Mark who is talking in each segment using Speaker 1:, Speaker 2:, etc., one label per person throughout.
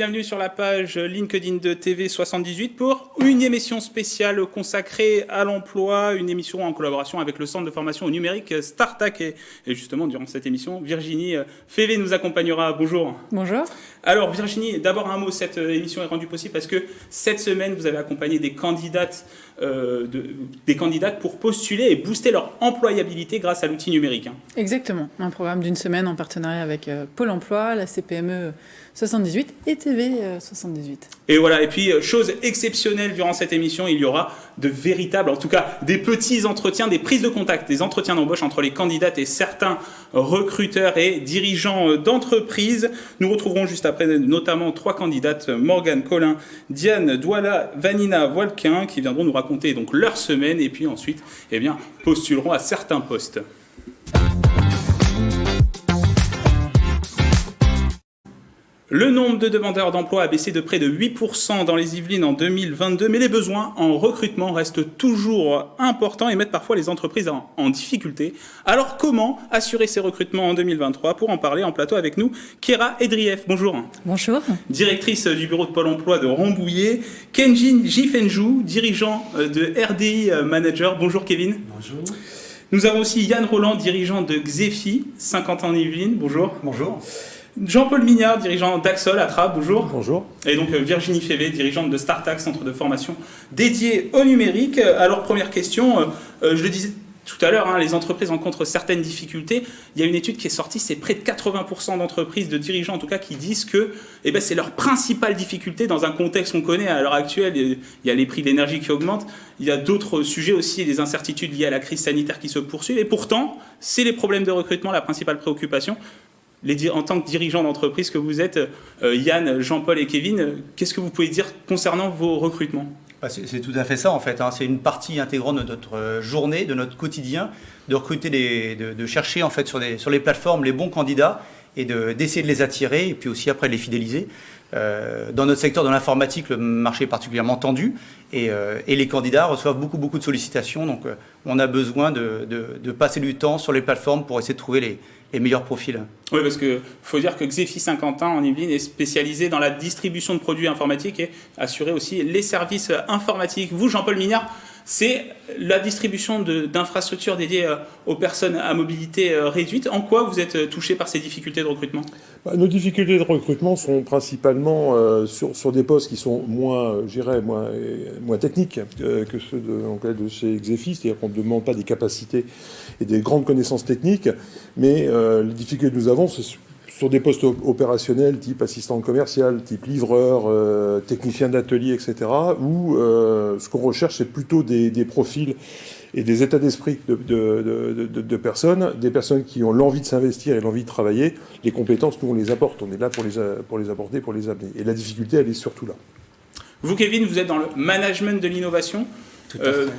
Speaker 1: bienvenue sur la page LinkedIn de TV78 pour une émission spéciale consacrée à l'emploi, une émission en collaboration avec le centre de formation au numérique Startac. Et justement, durant cette émission, Virginie Févé nous accompagnera. Bonjour.
Speaker 2: Bonjour.
Speaker 1: Alors Virginie, d'abord un mot, cette émission est rendue possible parce que cette semaine, vous avez accompagné des candidates pour postuler et booster leur employabilité grâce à l'outil numérique.
Speaker 2: Exactement, un programme d'une semaine en partenariat avec Pôle emploi, la CPME 78 et TV 78.
Speaker 1: Et voilà, et puis chose exceptionnelle durant cette émission, il y aura de véritables, en tout cas des petits entretiens, des prises de contact, des entretiens d'embauche entre les candidates et certains recruteurs et dirigeants d'entreprise. Nous retrouverons juste après notamment 3 candidates, Morgane Collin, Diane Douala, Vanina Voilquin, qui viendront nous raconter donc leur semaine et puis ensuite postuleront à certains postes. Le nombre de demandeurs d'emploi a baissé de près de 8% dans les Yvelines en 2022, mais les besoins en recrutement restent toujours importants et mettent parfois les entreprises en difficulté. Alors comment assurer ces recrutements en 2023 ? Pour en parler en plateau avec nous, Kéra Edrief, bonjour.
Speaker 3: Bonjour.
Speaker 1: Directrice du bureau de Pôle emploi de Rambouillet. Kenjin Jifenjou, dirigeant de RDI Manager. Bonjour Kevin.
Speaker 4: Bonjour.
Speaker 1: Nous avons aussi Yann Roland, dirigeant de Xefi, 50 ans en Yvelines. Bonjour.
Speaker 4: Bonjour.
Speaker 1: Jean-Paul Mignard, dirigeant d'Axol à Trappes, bonjour.
Speaker 4: Bonjour.
Speaker 1: Et donc Virginie Févé, dirigeante de Startac, centre de formation dédié au numérique. Alors première question, je le disais tout à l'heure, les entreprises rencontrent certaines difficultés. Il y a une étude qui est sortie, c'est près de 80% d'entreprises, de dirigeants en tout cas, qui disent que c'est leur principale difficulté dans un contexte qu'on connaît à l'heure actuelle. Il y a les prix de l'énergie qui augmentent, il y a d'autres sujets aussi, des incertitudes liées à la crise sanitaire qui se poursuivent. Et pourtant, c'est les problèmes de recrutement, la principale préoccupation. En tant que dirigeant d'entreprise que vous êtes, Yann, Jean-Paul et Kevin, qu'est-ce que vous pouvez dire concernant vos recrutements ?
Speaker 4: C'est tout à fait ça en fait. C'est une partie intégrante de notre journée, de notre quotidien, de recruter, de chercher en fait sur les plateformes les bons candidats et d'essayer de les attirer et puis aussi après de les fidéliser. Dans notre secteur de l'informatique, le marché est particulièrement tendu et les candidats reçoivent beaucoup de sollicitations. Donc on a besoin de passer du temps sur les plateformes pour essayer de trouver les meilleurs profils.
Speaker 1: Oui, parce qu'il faut dire que Xefi Saint-Quentin en Yvelines est spécialisé dans la distribution de produits informatiques et assurer aussi les services informatiques. Vous, Jean-Paul Mignard, c'est la distribution d'infrastructures dédiées aux personnes à mobilité réduite. En quoi vous êtes touché par ces difficultés de recrutement ?
Speaker 5: Nos difficultés de recrutement sont principalement sur des postes qui sont moins techniques que ceux de chez Xefi, c'est-à-dire qu'on ne demande pas des capacités et des grandes connaissances techniques, mais les difficultés que nous avons, c'est sur des postes opérationnels type assistant commercial, type livreur, technicien d'atelier, etc., où ce qu'on recherche, c'est plutôt des profils et des états d'esprit de personnes, des personnes qui ont l'envie de s'investir et l'envie de travailler. Les compétences, nous, on les apporte. On est là pour les apporter, pour les amener. Et la difficulté, elle est surtout là.
Speaker 1: Vous, Kevin, vous êtes dans le management de l'innovation.
Speaker 4: Tout à fait.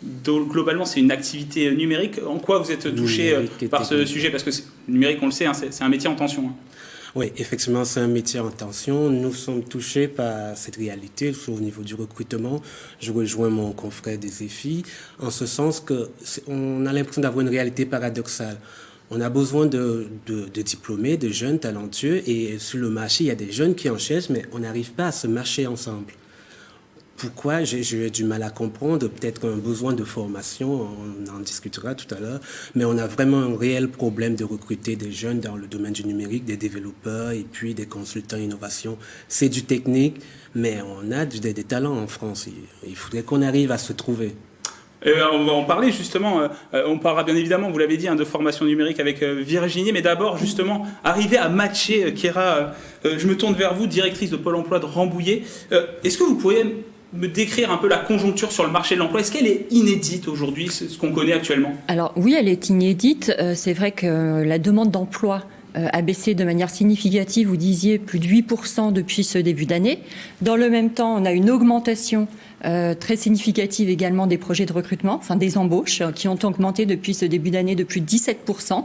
Speaker 1: Donc, globalement, c'est une activité numérique. En quoi vous êtes touché par ce sujet ? Parce que le numérique, on le sait, c'est un métier en tension.
Speaker 6: Oui, effectivement, c'est un métier en tension. Nous sommes touchés par cette réalité au niveau du recrutement. Je rejoins mon confrère des Xefi, en ce sens qu'on a l'impression d'avoir une réalité paradoxale. On a besoin de diplômés, de jeunes talentueux, et sur le marché, il y a des jeunes qui en cherchent, mais on n'arrive pas à se marcher ensemble. Pourquoi ? J'ai du mal à comprendre, peut-être un besoin de formation, on en discutera tout à l'heure, mais on a vraiment un réel problème de recruter des jeunes dans le domaine du numérique, des développeurs et puis des consultants innovation. C'est du technique, mais on a des talents en France. Il faudrait qu'on arrive à se trouver.
Speaker 1: On va en parler justement, on parlera bien évidemment, vous l'avez dit, de formation numérique avec Virginie, mais d'abord justement, arriver à matcher, Kéra, je me tourne vers vous, directrice de Pôle emploi de Rambouillet. Est-ce que vous pourriez me décrire un peu la conjoncture sur le marché de l'emploi ? Est-ce qu'elle est inédite aujourd'hui, ce qu'on connaît actuellement ?
Speaker 3: Alors oui, elle est inédite. C'est vrai que la demande d'emploi a baissé de manière significative, vous disiez plus de 8% depuis ce début d'année. Dans le même temps, on a une augmentation très significative également des projets de recrutement, enfin des embauches qui ont augmenté depuis ce début d'année de plus de 17%.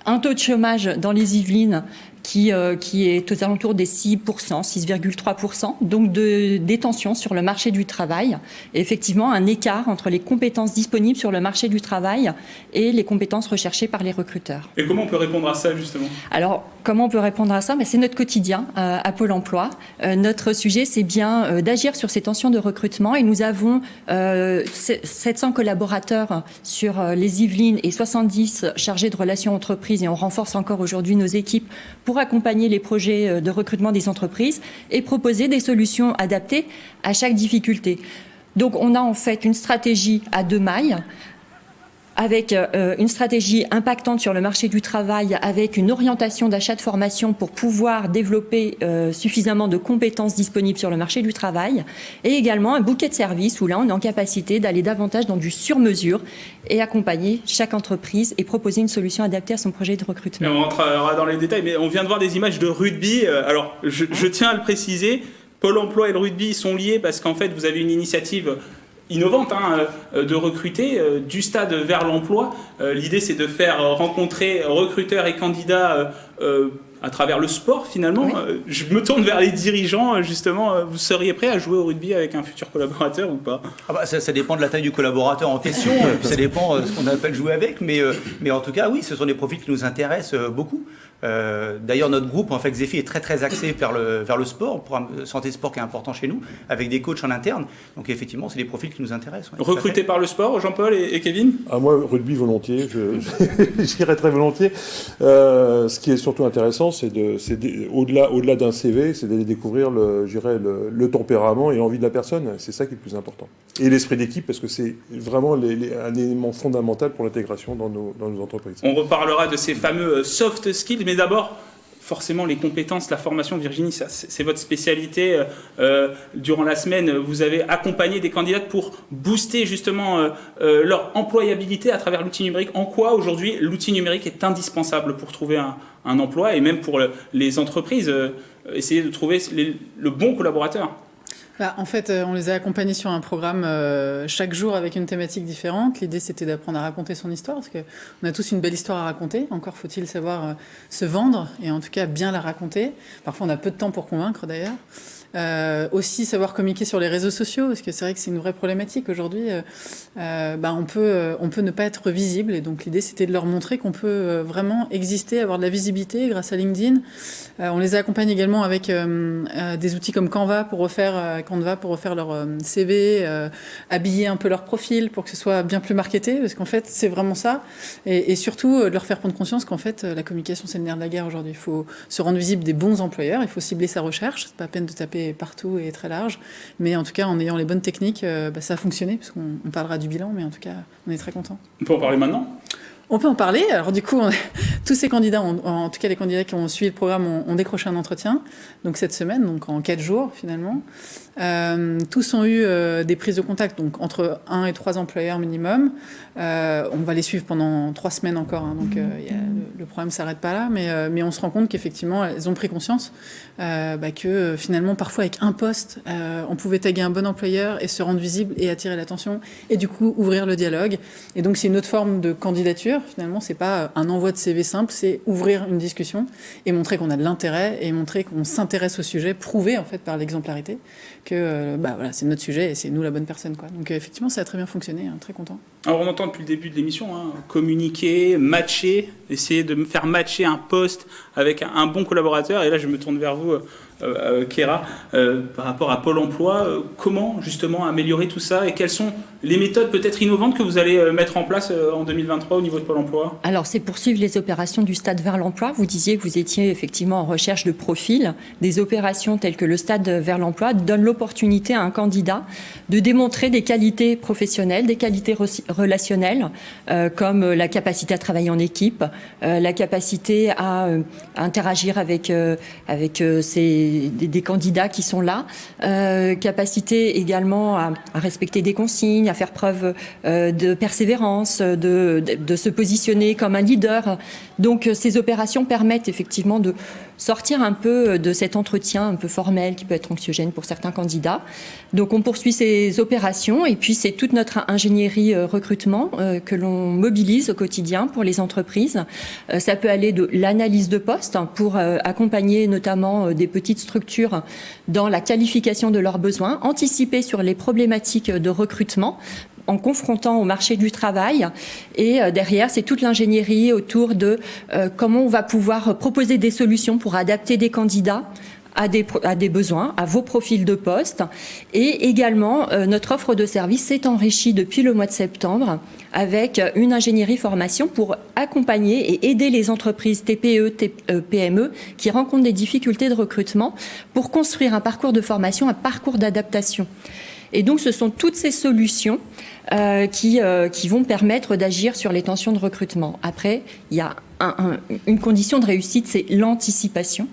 Speaker 3: Un taux de chômage dans les Yvelines qui est aux alentours des 6%, 6,3%, donc de détention sur le marché du travail. Et effectivement, un écart entre les compétences disponibles sur le marché du travail et les compétences recherchées par les recruteurs.
Speaker 1: Et comment on peut répondre à ça, justement ?
Speaker 3: Alors, comment on peut répondre à ça ? C'est notre quotidien à Pôle emploi. Notre sujet, c'est bien d'agir sur ces tensions de recrutement. Et nous avons 700 collaborateurs sur les Yvelines et 70 chargés de relations entreprises. Et on renforce encore aujourd'hui nos équipes pour accompagner les projets de recrutement des entreprises et proposer des solutions adaptées à chaque difficulté. Donc, on a en fait une stratégie à 2 mailles, avec une stratégie impactante sur le marché du travail, avec une orientation d'achat de formation pour pouvoir développer suffisamment de compétences disponibles sur le marché du travail, et également un bouquet de services où là on est en capacité d'aller davantage dans du sur-mesure et accompagner chaque entreprise et proposer une solution adaptée à son projet de recrutement.
Speaker 1: Et on rentrera dans les détails, mais on vient de voir des images de rugby. Alors, je tiens à le préciser, Pôle emploi et le rugby sont liés parce qu'en fait vous avez une initiative innovante de recruter du stade vers l'emploi. L'idée, c'est de faire rencontrer recruteurs et candidats à travers le sport, finalement. Oui. Je me tourne vers les dirigeants, justement. Vous seriez prêt à jouer au rugby avec un futur collaborateur ou pas ?
Speaker 4: Ça dépend de la taille du collaborateur en question, ça dépend de ce qu'on appelle jouer avec, mais en tout cas, oui, ce sont des profils qui nous intéressent beaucoup. D'ailleurs, notre groupe, en fait, Xefi, est très très axé vers le sport, pour santé sport qui est important chez nous, avec des coachs en interne. Donc effectivement, c'est des profils qui nous intéressent. Ouais,
Speaker 1: recrutés par le sport, Jean-Paul et Kevin ?
Speaker 5: Moi, rugby volontiers, j'irais très volontiers. Ce qui est surtout intéressant, c'est au-delà d'un CV, c'est d'aller découvrir le tempérament et l'envie de la personne. C'est ça qui est le plus important. Et l'esprit d'équipe, parce que c'est vraiment un élément fondamental pour l'intégration dans nos entreprises.
Speaker 1: On reparlera de ces fameux soft skills, mais d'abord, forcément, les compétences, la formation. Virginie, ça, c'est votre spécialité. Durant la semaine, vous avez accompagné des candidates pour booster justement leur employabilité à travers l'outil numérique. En quoi, aujourd'hui, l'outil numérique est indispensable pour trouver un emploi et même pour les entreprises, essayer de trouver le bon collaborateur ?
Speaker 2: En fait, on les a accompagnés sur un programme chaque jour avec une thématique différente. L'idée, c'était d'apprendre à raconter son histoire, parce qu'on a tous une belle histoire à raconter. Encore faut-il savoir se vendre, et en tout cas bien la raconter. Parfois, on a peu de temps pour convaincre, d'ailleurs. Aussi savoir communiquer sur les réseaux sociaux, parce que c'est vrai que c'est une vraie problématique aujourd'hui. On peut ne pas être visible, et donc l'idée c'était de leur montrer qu'on peut vraiment exister, avoir de la visibilité grâce à LinkedIn. On les accompagne également avec des outils comme Canva pour refaire leur CV, habiller un peu leur profil pour que ce soit bien plus marketé, parce qu'en fait c'est vraiment ça, et surtout de leur faire prendre conscience qu'en fait la communication c'est le nerf de la guerre aujourd'hui. Il faut se rendre visible des bons employeurs, il faut cibler sa recherche, c'est pas à peine de taper partout et très large, mais en tout cas en ayant les bonnes techniques, ça a fonctionné, parce qu'on parlera du bilan, mais en tout cas on est très content.
Speaker 1: On peut en parler maintenant ?
Speaker 2: On peut en parler. Alors du coup, tous ces candidats, en tout cas les candidats qui ont suivi le programme, ont décroché un entretien, donc cette semaine, donc en 4 jours finalement. Tous ont eu des prises de contact, donc entre 1 et 3 employeurs minimum. On va les suivre pendant 3 semaines encore, donc le programme ne s'arrête pas là, mais on se rend compte qu'effectivement, elles ont pris conscience que finalement, parfois avec un poste, on pouvait taguer un bon employeur et se rendre visible et attirer l'attention, et du coup ouvrir le dialogue. Et donc c'est une autre forme de candidature. Finalement, c'est pas un envoi de CV simple, c'est ouvrir une discussion et montrer qu'on a de l'intérêt et montrer qu'on s'intéresse au sujet, prouver en fait par l'exemplarité que c'est notre sujet et c'est nous la bonne personne, quoi. Donc effectivement, ça a très bien fonctionné, très content.
Speaker 1: Alors on entend depuis le début de l'émission, communiquer, matcher, essayer de faire matcher un poste avec un bon collaborateur. Et là, je me tourne vers vous, Kéra, par rapport à Pôle emploi. Comment justement améliorer tout ça, et quelles sont les méthodes peut-être innovantes que vous allez mettre en place en 2023 au niveau de Pôle emploi ?
Speaker 3: Alors, c'est poursuivre les opérations du stade vers l'emploi. Vous disiez que vous étiez effectivement en recherche de profils. Des opérations telles que le stade vers l'emploi donnent l'opportunité à un candidat de démontrer des qualités professionnelles, des qualités relationnelles, comme la capacité à travailler en équipe, la capacité à interagir avec des candidats qui sont là, capacité également à respecter des consignes, à faire preuve de persévérance, de se positionner comme un leader. Donc ces opérations permettent effectivement sortir un peu de cet entretien un peu formel qui peut être anxiogène pour certains candidats. Donc on poursuit ces opérations et puis c'est toute notre ingénierie recrutement que l'on mobilise au quotidien pour les entreprises. Ça peut aller de l'analyse de poste pour accompagner notamment des petites structures dans la qualification de leurs besoins, anticiper sur les problématiques de recrutement en confrontant au marché du travail. Et derrière, c'est toute l'ingénierie autour de comment on va pouvoir proposer des solutions pour adapter des candidats à des besoins, à vos profils de poste. Et également, notre offre de service s'est enrichie depuis le mois de septembre avec une ingénierie formation pour accompagner et aider les entreprises TPE, PME qui rencontrent des difficultés de recrutement pour construire un parcours de formation, un parcours d'adaptation. Et donc, ce sont toutes ces solutions qui vont permettre d'agir sur les tensions de recrutement. Après, il y a une condition de réussite, c'est l'anticipation.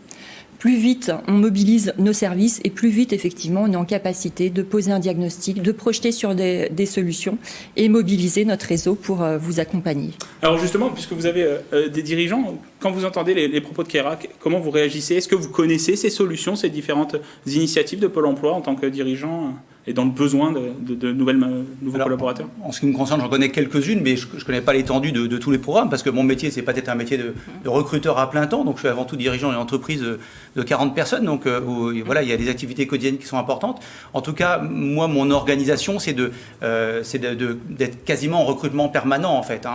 Speaker 3: Plus vite on mobilise nos services et plus vite, effectivement, on est en capacité de poser un diagnostic, de projeter sur des solutions et mobiliser notre réseau pour vous accompagner.
Speaker 1: Alors justement, puisque vous avez des dirigeants, quand vous entendez les propos de Keira, comment vous réagissez? Est-ce que vous connaissez ces solutions, ces différentes initiatives de Pôle emploi en tant que dirigeant et dans le besoin de nouveaux collaborateurs?
Speaker 4: En ce qui me concerne, j'en connais quelques-unes, mais je ne connais pas l'étendue de tous les programmes, parce que mon métier, c'est peut-être un métier de recruteur à plein temps, donc je suis avant tout dirigeant d'une entreprise de 40 personnes, donc voilà, il y a des activités quotidiennes qui sont importantes. En tout cas, moi, mon organisation, c'est d'être quasiment en recrutement permanent, en fait.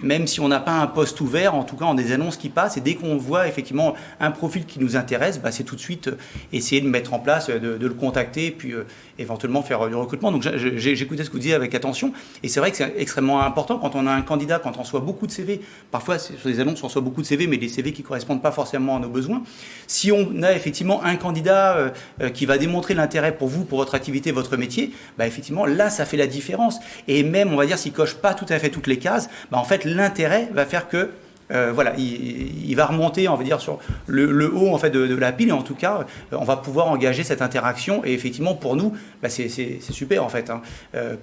Speaker 4: Même si on n'a pas un poste ouvert, en tout cas, on a des annonces qui passent, et dès qu'on voit effectivement un profil qui nous intéresse, c'est tout de suite essayer de mettre en place, de le contacter, et puis éventuellement faire du recrutement. Donc j'écoutais ce que vous disiez avec attention, et c'est vrai que c'est extrêmement important quand on a un candidat, quand on reçoit beaucoup de CV, parfois sur des annonces on reçoit beaucoup de CV, mais des CV qui ne correspondent pas forcément à nos besoins. Si on a effectivement un candidat qui va démontrer l'intérêt pour vous, pour votre activité, votre métier, effectivement là ça fait la différence. Et même on va dire s'il ne coche pas tout à fait toutes les cases, en fait l'intérêt va faire que voilà, il va remonter, on va dire, sur le haut en fait de la pile, et en tout cas, on va pouvoir engager cette interaction. Et effectivement, pour nous, c'est super en fait,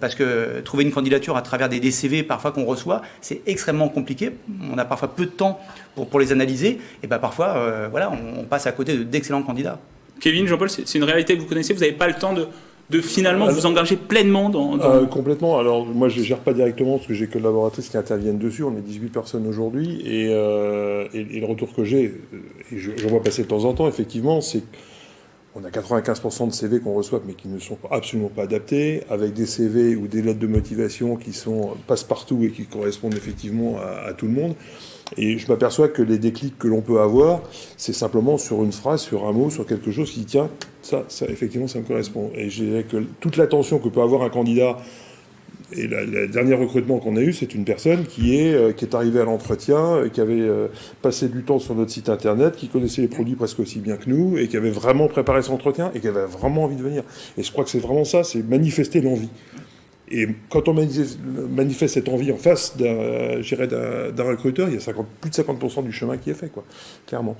Speaker 4: parce que trouver une candidature à travers des CV parfois qu'on reçoit, c'est extrêmement compliqué. On a parfois peu de temps pour les analyser, et parfois, voilà, on passe à côté d'excellents candidats.
Speaker 1: Kevin, Jean-Paul, c'est une réalité que vous connaissez. Vous n'avez pas le temps de finalement vous engager pleinement dans...
Speaker 5: Complètement. Alors moi je ne gère pas directement parce que j'ai que collaboratrices qui interviennent dessus. On est 18 personnes aujourd'hui et le retour que j'ai, et je vois passer de temps en temps effectivement, c'est qu'on a 95% de CV qu'on reçoit mais qui ne sont absolument pas adaptés, avec des CV ou des lettres de motivation qui sont passe-partout et qui correspondent effectivement à tout le monde. Et je m'aperçois que les déclics que l'on peut avoir, c'est simplement sur une phrase, sur un mot, sur quelque chose qui dit tiens, ça effectivement, ça me correspond. Et je dirais que toute l'attention que peut avoir un candidat, et le dernier recrutement qu'on a eu, c'est une personne qui est arrivée à l'entretien, qui avait passé du temps sur notre site internet, qui connaissait les produits presque aussi bien que nous, et qui avait vraiment préparé son entretien, et qui avait vraiment envie de venir. Et je crois que c'est vraiment ça, c'est manifester l'envie. Et quand on manifeste cette envie en face d'un recruteur, il y a plus de 50% du chemin qui est fait, quoi, clairement.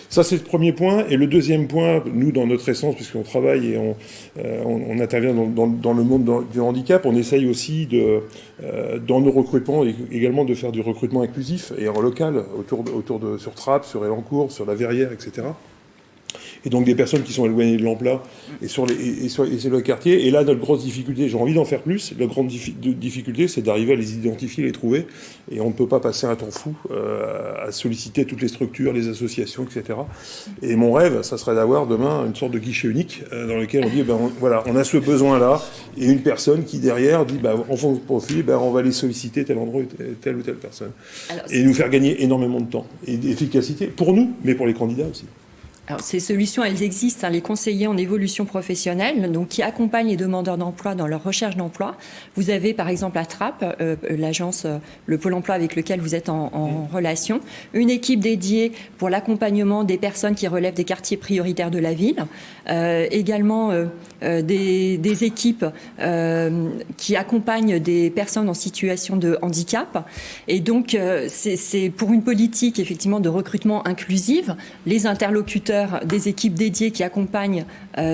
Speaker 5: Ça, c'est le premier point. Et le deuxième point, nous, dans notre essence, puisqu'on travaille et on intervient dans le monde du handicap, on essaye aussi, dans nos recrutements, également de faire du recrutement inclusif et en local, sur Trappes, sur Elancourt, sur la Verrière, etc. Et donc des personnes qui sont éloignées de l'emploi et sur le quartier. Et là, notre grosse difficulté, j'ai envie d'en faire plus, la grande difficulté, c'est d'arriver à les identifier, les trouver. Et on ne peut pas passer un temps fou à solliciter toutes les structures, les associations, etc. Et mon rêve, ça serait d'avoir demain une sorte de guichet unique dans lequel on dit, voilà, on a ce besoin-là, et une personne qui derrière dit, en fonction de profil, on va aller solliciter tel endroit, telle ou telle personne. Alors, et nous faire gagner énormément de temps et d'efficacité, pour nous, mais pour les candidats aussi.
Speaker 3: Alors, ces solutions, elles existent, les conseillers en évolution professionnelle, donc qui accompagnent les demandeurs d'emploi dans leur recherche d'emploi. Vous avez par exemple à Trappes, l'agence, le Pôle emploi avec lequel vous êtes en relation, une équipe dédiée pour l'accompagnement des personnes qui relèvent des quartiers prioritaires de la ville, également des équipes qui accompagnent des personnes en situation de handicap. Et donc, c'est pour une politique effectivement de recrutement inclusive, les interlocuteurs des équipes dédiées qui accompagnent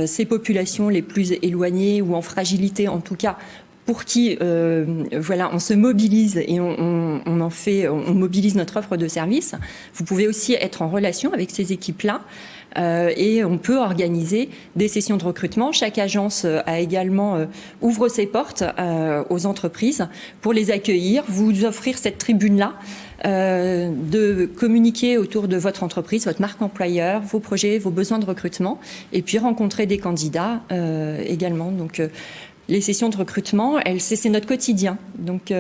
Speaker 3: ces populations les plus éloignées ou en fragilité, en tout cas, pour qui voilà, on se mobilise et on mobilise notre offre de service. Vous pouvez aussi être en relation avec ces équipes-là. Et on peut organiser des sessions de recrutement. Chaque agence a également ouvre ses portes aux entreprises pour les accueillir, vous offrir cette tribune-là, de communiquer autour de votre entreprise, votre marque employeur, vos projets, vos besoins de recrutement, et puis rencontrer des candidats également. Donc les sessions de recrutement, c'est notre quotidien. Donc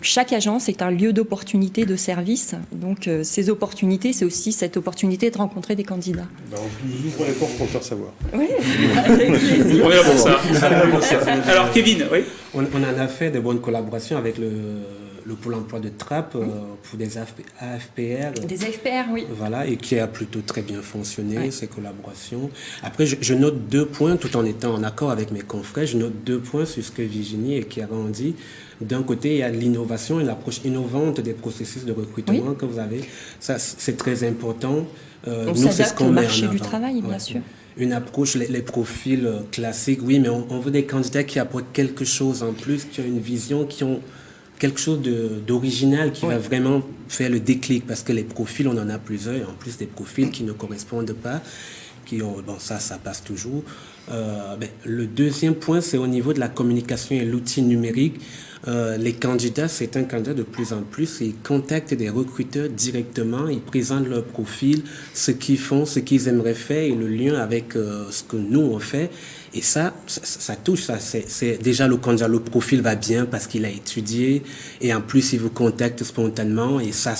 Speaker 3: chaque agence est un lieu d'opportunité de service. Donc ces opportunités, c'est aussi cette opportunité de rencontrer des candidats.
Speaker 5: On nous ouvre les portes pour le faire savoir.
Speaker 3: Oui, avec plaisir.
Speaker 1: On est là pour ça. Alors Kevin, oui.
Speaker 6: On en a fait de bonnes collaborations avec le Pôle emploi de Trappes pour des AFPR.
Speaker 3: Des AFPR, oui.
Speaker 6: Voilà, et qui a plutôt très bien fonctionné, ces collaborations. Après, je note 2 points, tout en étant en accord avec mes confrères, je note 2 points sur ce que Virginie et Chiara ont dit. D'un côté, il y a l'innovation et l'approche innovante des processus de recrutement que vous avez. Ça, c'est très important.
Speaker 3: On s'adapte au marché du travail, bien sûr.
Speaker 6: Une approche, les profils classiques, oui, mais on veut des candidats qui apportent quelque chose en plus, qui ont une vision, qui ont quelque chose d'original qui va vraiment faire le déclic, parce que les profils, on en a plusieurs, et en plus des profils qui ne correspondent pas, ça passe toujours. Le deuxième point, c'est au niveau de la communication et l'outil numérique. Les candidats, certains candidats de plus en plus, ils contactent des recruteurs directement, ils présentent leur profil, ce qu'ils font, ce qu'ils aimeraient faire et le lien avec ce que nous on fait. Et ça touche, c'est déjà le candidat, le profil va bien parce qu'il a étudié et en plus il vous contacte spontanément et ça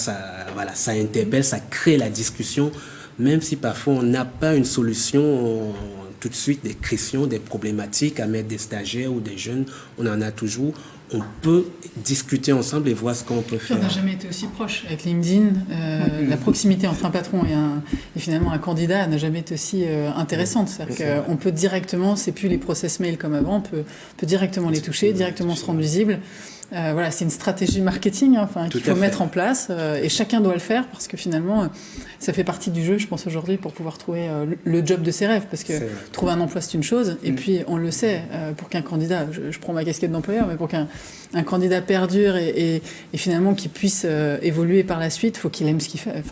Speaker 6: interpelle, ça crée la discussion, même si parfois on n'a pas une solution tout de suite, des questions, des problématiques à mettre des stagiaires ou des jeunes, on en a toujours. On peut discuter ensemble et voir ce qu'on peut faire.
Speaker 2: On n'a jamais été aussi proche. Avec LinkedIn, la proximité entre un patron et finalement un candidat n'a jamais été aussi intéressante. C'est-à-dire qu'on peut directement, c'est plus les process mail comme avant, on peut directement les toucher, directement se rendre visible. Voilà, c'est une stratégie marketing qu'il faut mettre en place et chacun doit le faire parce que finalement, ça fait partie du jeu, je pense, aujourd'hui pour pouvoir trouver le job de ses rêves. Parce que trouver un emploi, c'est une chose. Et puis, on le sait, pour qu'un candidat, je prends ma casquette d'employeur, mais pour qu'un candidat perdure et finalement qu'il puisse évoluer par la suite, il faut qu'il aime ce qu'il fait,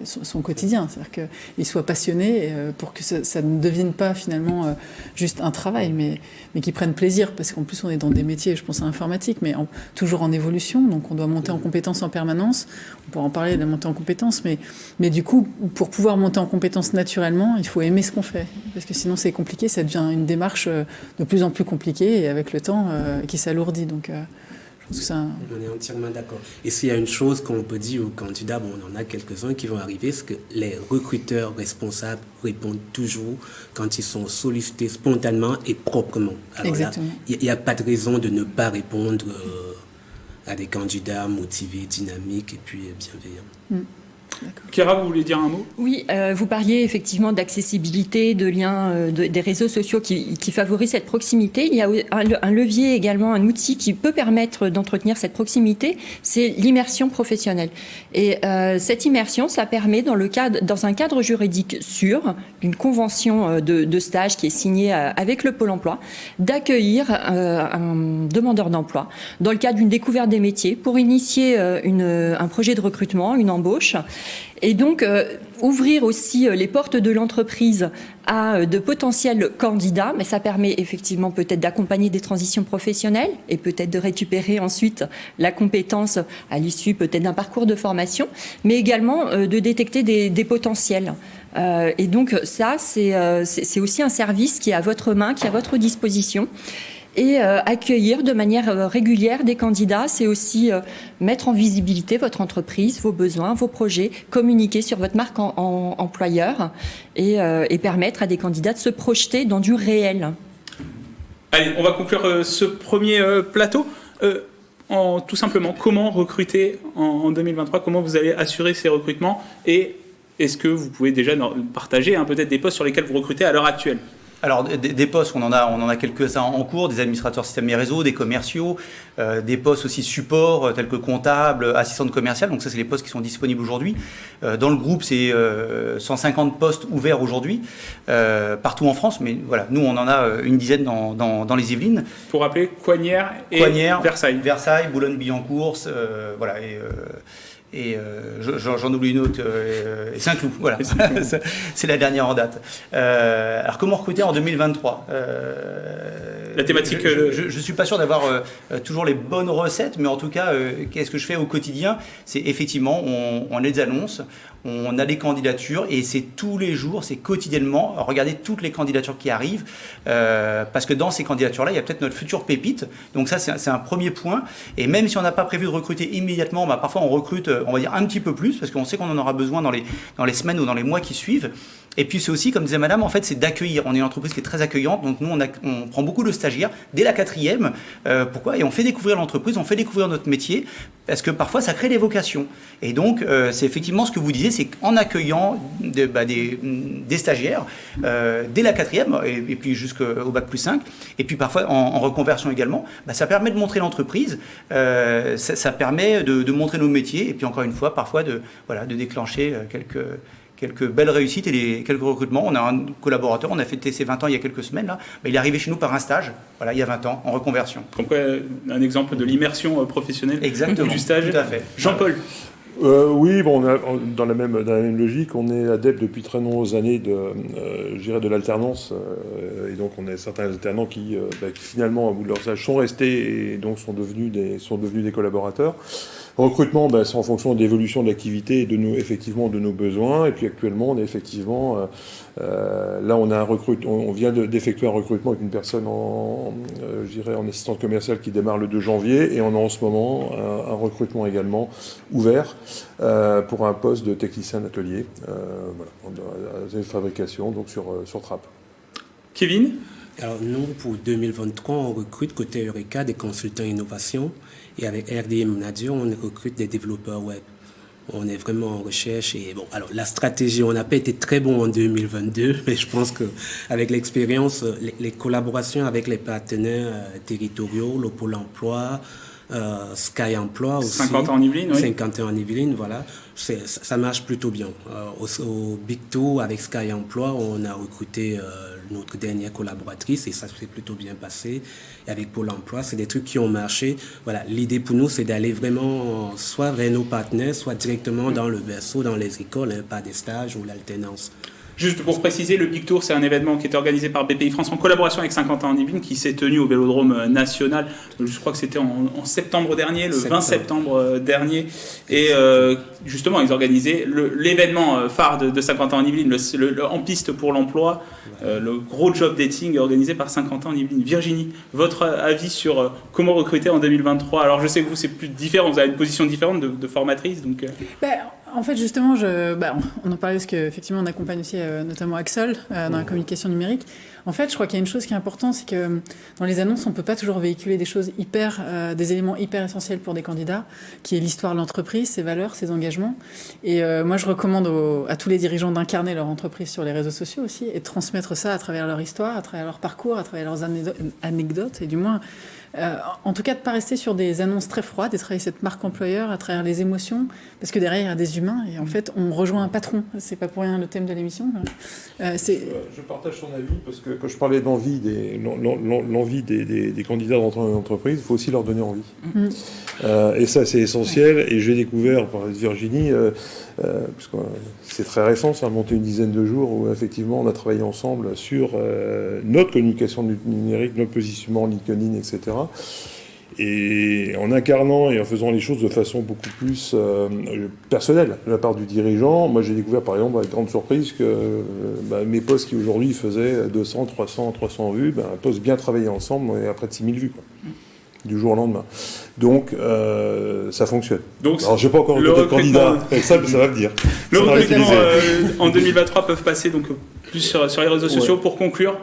Speaker 2: son quotidien. C'est-à-dire qu'il soit passionné pour que ça ne devienne pas finalement juste un travail, mais qu'il prenne plaisir. Parce qu'en plus, on est dans des métiers, je pense à l'informatique, mais toujours en évolution, donc on doit monter en compétences en permanence. On pourra en parler de la montée en compétences, mais du coup, pour pouvoir monter en compétences naturellement, il faut aimer ce qu'on fait, parce que sinon c'est compliqué, ça devient une démarche de plus en plus compliquée et avec le temps qui s'alourdit. Donc, je pense que ça...
Speaker 6: On est entièrement d'accord. Et s'il y a une chose qu'on peut dire aux candidats, on en a quelques-uns qui vont arriver, c'est que les recruteurs responsables répondent toujours quand ils sont sollicités spontanément et proprement. Alors exactement. Il n'y a pas de raison de ne pas répondre à des candidats motivés, dynamiques et puis bienveillants.
Speaker 1: Chiara, vous voulez dire un mot ?
Speaker 3: Oui, vous parliez effectivement d'accessibilité, de liens, des réseaux sociaux qui favorisent cette proximité. Il y a un levier également, un outil qui peut permettre d'entretenir cette proximité, c'est l'immersion professionnelle. Et cette immersion, ça permet dans un cadre juridique sûr, d'une convention de stage qui est signée avec le Pôle emploi, d'accueillir un demandeur d'emploi dans le cadre d'une découverte des métiers pour initier un projet de recrutement, une embauche. Et donc, ouvrir aussi les portes de l'entreprise à de potentiels candidats, mais ça permet effectivement peut-être d'accompagner des transitions professionnelles et peut-être de récupérer ensuite la compétence à l'issue peut-être d'un parcours de formation, mais également de détecter des potentiels. Et donc ça, c'est aussi un service qui est à votre main, qui est à votre disposition. Et accueillir de manière régulière des candidats, c'est aussi mettre en visibilité votre entreprise, vos besoins, vos projets, communiquer sur votre marque employeur et permettre à des candidats de se projeter dans du réel.
Speaker 1: Allez, on va conclure ce premier plateau. Tout simplement, comment recruter en 2023 ? Comment vous allez assurer ces recrutements ? Et est-ce que vous pouvez déjà partager peut-être des postes sur lesquels vous recrutez à l'heure actuelle ?
Speaker 4: Alors, des postes, on en a quelques-uns en cours, des administrateurs système et réseau, des commerciaux, des postes aussi support, tels que comptable, assistante commerciale. Donc ça, c'est les postes qui sont disponibles aujourd'hui. Dans le groupe, c'est 150 postes ouverts aujourd'hui, partout en France. Mais voilà, nous, on en a une dizaine dans les Yvelines.
Speaker 1: Pour rappeler, Coignères et Versailles.
Speaker 4: Versailles, Boulogne-Billancourt, voilà. J'en oublie une autre, et Saint-Cloud, voilà. C'est la dernière en date. Alors, comment recruter en 2023
Speaker 1: La thématique...
Speaker 4: Je ne suis pas sûr d'avoir toujours les bonnes recettes, mais en tout cas, qu'est-ce que je fais au quotidien? C'est effectivement, on les annonce, on a les candidatures, et c'est tous les jours, c'est quotidiennement, regarder toutes les candidatures qui arrivent, parce que dans ces candidatures-là, il y a peut-être notre future pépite. Donc ça, c'est un premier point. Et même si on n'a pas prévu de recruter immédiatement, parfois on recrute, on va dire un petit peu plus, parce qu'on sait qu'on en aura besoin dans les semaines ou dans les mois qui suivent. Et puis c'est aussi, comme disait madame, en fait, c'est d'accueillir. On est une entreprise qui est très accueillante, donc nous, on prend beaucoup de stagiaires dès la 4e. Pourquoi? Et on fait découvrir l'entreprise, on fait découvrir notre métier, parce que parfois, ça crée des vocations. Et donc, c'est effectivement ce que vous disiez, c'est qu'en accueillant des stagiaires dès la 4e, et puis jusqu'au bac plus 5, et puis parfois en reconversion également, ça permet de montrer l'entreprise, ça permet de montrer nos métiers, et puis encore une fois, parfois de déclencher quelques belles réussites et quelques recrutements. On a un collaborateur, on a fêté ses 20 ans il y a quelques semaines, là. Il est arrivé chez nous par un stage, il y a 20 ans, en reconversion.
Speaker 1: Comme quoi, un exemple de l'immersion professionnelle.
Speaker 4: Exactement,
Speaker 1: du stage.
Speaker 4: Tout à fait.
Speaker 1: Jean-Paul.
Speaker 5: Oui, dans la même logique, on est adepte depuis très nombreuses années de l'alternance, et donc on a certains alternants qui finalement, au bout de leur stage, sont restés et donc sont devenus des collaborateurs. Recrutement, c'est en fonction de l'évolution de l'activité et effectivement de nos besoins. Et puis actuellement, on est effectivement là, on vient d'effectuer un recrutement avec une personne en assistante commerciale qui démarre le 2 janvier, et on a en ce moment un recrutement également ouvert pour un poste de technicien d'atelier, de fabrication, donc sur Trappes.
Speaker 1: Kevin?
Speaker 6: Alors nous, pour 2023, on recrute côté Eureka des consultants innovation, et avec RDM Nadio, on recrute des développeurs web. On est vraiment en recherche, et alors la stratégie, on n'a pas été très bon en 2022, mais je pense que avec l'expérience, les collaborations avec les partenaires territoriaux, le Pôle emploi, Sky Emploi aussi.
Speaker 1: 50 ans en Yvelines, oui.
Speaker 6: 50 ans en Yvelines, voilà. Ça marche plutôt bien. Au Big Two, avec Sky Emploi, on a recruté notre dernière collaboratrice, et ça s'est plutôt bien passé. Et avec Pôle emploi, c'est des trucs qui ont marché. Voilà, l'idée pour nous, c'est d'aller vraiment soit vers nos partenaires, soit directement dans le berceau, dans les écoles, pas des stages ou l'alternance.
Speaker 1: Juste pour préciser, le Big Tour, c'est un événement qui est organisé par BPI France en collaboration avec 50 ans en Yvelines, qui s'est tenu au Vélodrome National. Je crois que c'était en septembre dernier, le 20 septembre dernier. Et justement, ils organisaient l'événement phare de 50 ans en Yvelines, le En Piste pour l'emploi, le gros job dating organisé par 50 ans en Yvelines. Virginie, votre avis sur comment recruter en 2023? Alors, je sais que vous, c'est plus différent, vous avez une position différente de formatrice. Donc,
Speaker 2: En fait, justement, on en parlait parce qu'effectivement, on accompagne aussi notamment Axel dans la communication numérique. En fait, je crois qu'il y a une chose qui est importante, c'est que dans les annonces, on ne peut pas toujours véhiculer des choses des éléments hyper essentiels pour des candidats, qui est l'histoire de l'entreprise, ses valeurs, ses engagements. Et moi, je recommande à tous les dirigeants d'incarner leur entreprise sur les réseaux sociaux aussi, et de transmettre ça à travers leur histoire, à travers leur parcours, à travers leurs anecdotes, et du moins... en tout cas, de ne pas rester sur des annonces très froides et de travailler cette marque employeur à travers les émotions, parce que derrière, il y a des humains, et en fait, on rejoint un patron. C'est pas pour rien le thème de l'émission.
Speaker 5: Je partage son avis, parce que quand je parlais d'envie des candidats d'entrer dans une entreprise, il faut aussi leur donner envie. Et ça, c'est essentiel. Et j'ai découvert par Virginie, parce que c'est très récent, ça a monté une dizaine de jours, où effectivement, on a travaillé ensemble sur notre communication numérique, notre positionnement LinkedIn, etc. Et en incarnant et en faisant les choses de façon beaucoup plus personnelle de la part du dirigeant, moi j'ai découvert par exemple avec grande surprise que mes posts qui aujourd'hui faisaient 200, 300 vues, un post bien travaillé ensemble et à près de 6000 vues, quoi, du jour au lendemain. Donc ça fonctionne. Donc, alors je n'ai pas encore le candidat, ça va venir.
Speaker 1: Le recrutement en 2023 peuvent passer donc plus sur les réseaux sociaux. Pour conclure,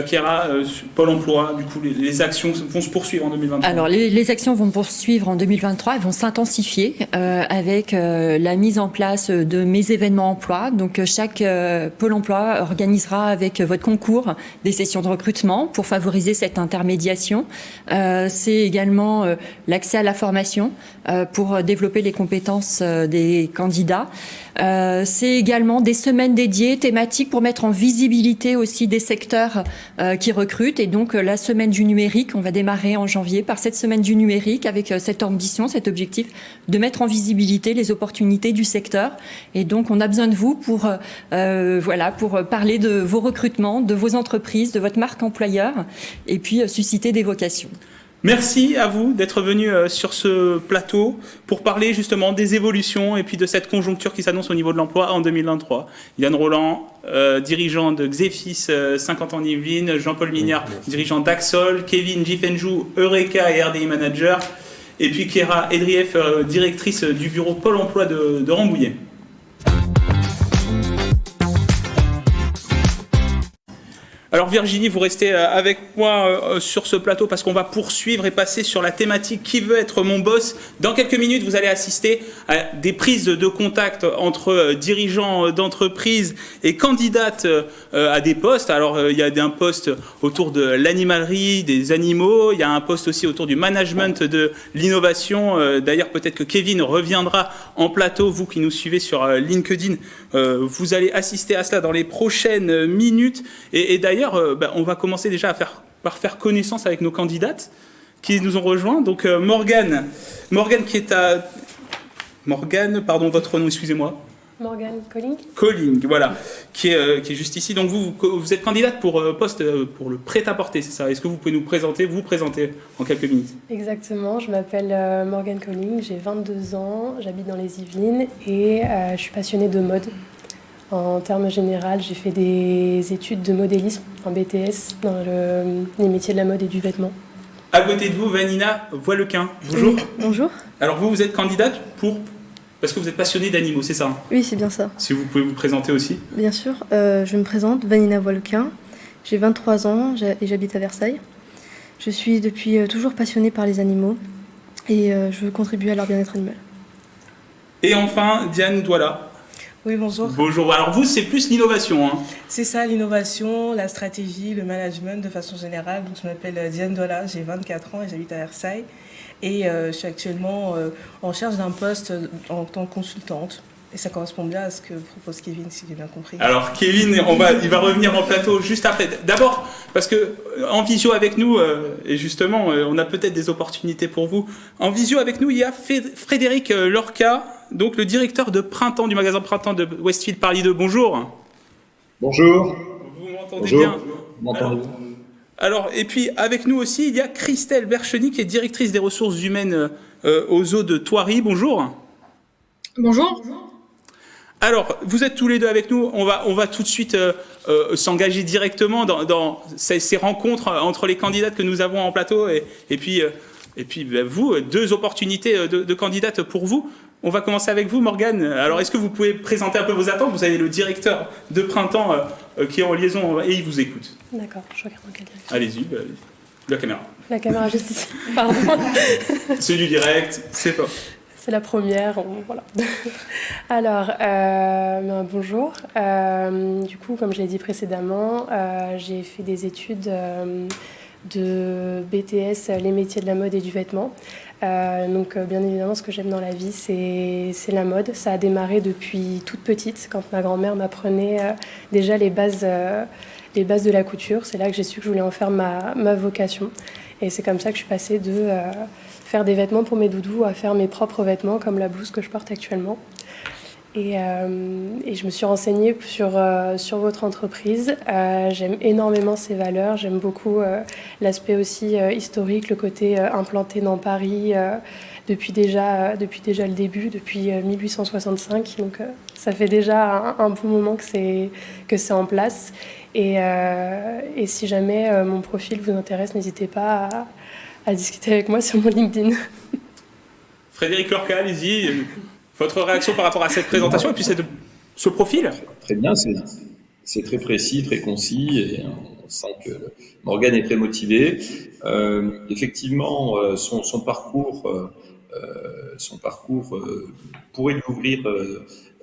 Speaker 1: Kéra, Pôle emploi, du coup, les actions vont se poursuivre en 2023.
Speaker 3: Alors, les actions vont poursuivre en 2023, elles vont s'intensifier avec la mise en place de mes événements emploi. Donc, chaque Pôle emploi organisera avec votre concours des sessions de recrutement pour favoriser cette intermédiation. C'est également l'accès à la formation pour développer les compétences des candidats. C'est également des semaines dédiées thématiques pour mettre en visibilité aussi des secteurs qui recrutent. Et donc, la semaine du numérique, on va démarrer en janvier par cette semaine du numérique avec cette ambition, cet objectif de mettre en visibilité les opportunités du secteur. Et donc, on a besoin de vous pour parler de vos recrutements, de vos entreprises, de votre marque employeur et puis susciter des vocations.
Speaker 1: Merci à vous d'être venus sur ce plateau pour parler justement des évolutions et puis de cette conjoncture qui s'annonce au niveau de l'emploi en 2023. Yann Roland, dirigeant de Xefis 50 ans en Yvelines, Jean-Paul Mignard, dirigeant d'Axol, Kevin Gifenjou, Eureka et RDI Manager, et puis Kéra Edrieff, directrice du bureau Pôle emploi de Rambouillet. Alors Virginie, vous restez avec moi sur ce plateau parce qu'on va poursuivre et passer sur la thématique « Qui veut être mon boss ?» Dans quelques minutes, vous allez assister à des prises de contact entre dirigeants d'entreprises et candidates à des postes. Alors il y a un poste autour de l'animalerie, des animaux, il y a un poste aussi autour du management de l'innovation. D'ailleurs, peut-être que Kevin reviendra en plateau, vous qui nous suivez sur LinkedIn. Vous allez assister à cela dans les prochaines minutes. Et d'ailleurs, on va commencer déjà par faire connaissance avec nos candidates qui nous ont rejoints. Donc Morgane qui est à... Morgane, pardon, votre nom, excusez-moi.
Speaker 7: Morgane Colling.
Speaker 1: Colling, voilà, qui est juste ici. Donc vous êtes candidate pour poste pour le prêt-à-porter, c'est ça? Est-ce que vous pouvez vous présenter en quelques minutes?
Speaker 7: Exactement, je m'appelle Morgane Colling, j'ai 22 ans, j'habite dans les Yvelines et je suis passionnée de mode. En termes généraux, j'ai fait des études de modélisme en BTS dans les métiers de la mode et du vêtement.
Speaker 1: À côté de vous, Vanina Voilequin. Bonjour.
Speaker 8: Oui, bonjour.
Speaker 1: Alors vous êtes candidate parce que vous êtes passionnée d'animaux, c'est ça?
Speaker 8: Oui, c'est bien ça.
Speaker 1: Si vous pouvez vous présenter aussi.
Speaker 8: Bien sûr, je me présente, Vanina Voilequin. J'ai 23 ans et j'habite à Versailles. Je suis depuis toujours passionnée par les animaux et je veux contribuer à leur bien-être animal.
Speaker 1: Et enfin, Diane Douala.
Speaker 9: Oui, bonjour.
Speaker 1: Bonjour. Alors vous, c'est plus l'innovation, hein?
Speaker 9: C'est ça, l'innovation, la stratégie, le management de façon générale. Donc, je m'appelle Diane Dola, j'ai 24 ans et j'habite à Versailles. Et je suis actuellement en recherche d'un poste en tant que consultante. Et ça correspond bien à ce que propose Kevin, si j'ai bien compris.
Speaker 1: Alors Kevin, il va revenir en plateau juste après. D'abord, parce que en visio avec nous, et justement, on a peut-être des opportunités pour vous. En visio avec nous, il y a Frédéric Lorca, donc le directeur de Printemps, du magasin Printemps de Westfield Paris 2. Bonjour.
Speaker 10: Bonjour.
Speaker 1: Vous m'entendez bien?
Speaker 10: M'entendez-vous?
Speaker 1: Alors, et puis avec nous aussi, il y a Christelle Bercheny, qui est directrice des ressources humaines au zoo de Thoiry. Bonjour.
Speaker 11: Bonjour.
Speaker 1: Alors, vous êtes tous les deux avec nous. On va tout de suite s'engager directement dans ces rencontres entre les candidates que nous avons en plateau et puis vous, deux opportunités de candidates pour vous. On va commencer avec vous, Morgane. Alors, est-ce que vous pouvez présenter un peu vos attentes? Vous avez le directeur de Printemps qui est en liaison et il vous écoute.
Speaker 7: D'accord, je regarde dans quelle direction.
Speaker 1: Allez-y, la caméra.
Speaker 7: La caméra juste ici, pardon.
Speaker 1: C'est du direct, c'est pas...
Speaker 7: C'est la première, voilà. Alors, bonjour. Du coup, comme je l'ai dit précédemment, j'ai fait des études de BTS, les métiers de la mode et du vêtement. Donc, bien évidemment, ce que j'aime dans la vie, c'est la mode. Ça a démarré depuis toute petite, quand ma grand-mère m'apprenait déjà les bases de la couture. C'est là que j'ai su que je voulais en faire ma vocation. Et c'est comme ça que je suis passée de... faire des vêtements pour mes doudous, à faire mes propres vêtements, comme la blouse que je porte actuellement. Et je me suis renseignée sur votre entreprise. J'aime énormément ses valeurs. J'aime beaucoup l'aspect aussi historique, le côté implanté dans Paris depuis déjà le début, depuis 1865. Donc ça fait déjà un bon moment que c'est en place. Et si jamais mon profil vous intéresse, n'hésitez pas à discuter avec moi sur mon LinkedIn.
Speaker 1: Frédéric Lorca, allez-y. Votre réaction par rapport à cette présentation et puis ce profil?
Speaker 10: Très bien, c'est très précis, très concis et On sent que Morgane est très motivée. Effectivement, son parcours pourrait lui ouvrir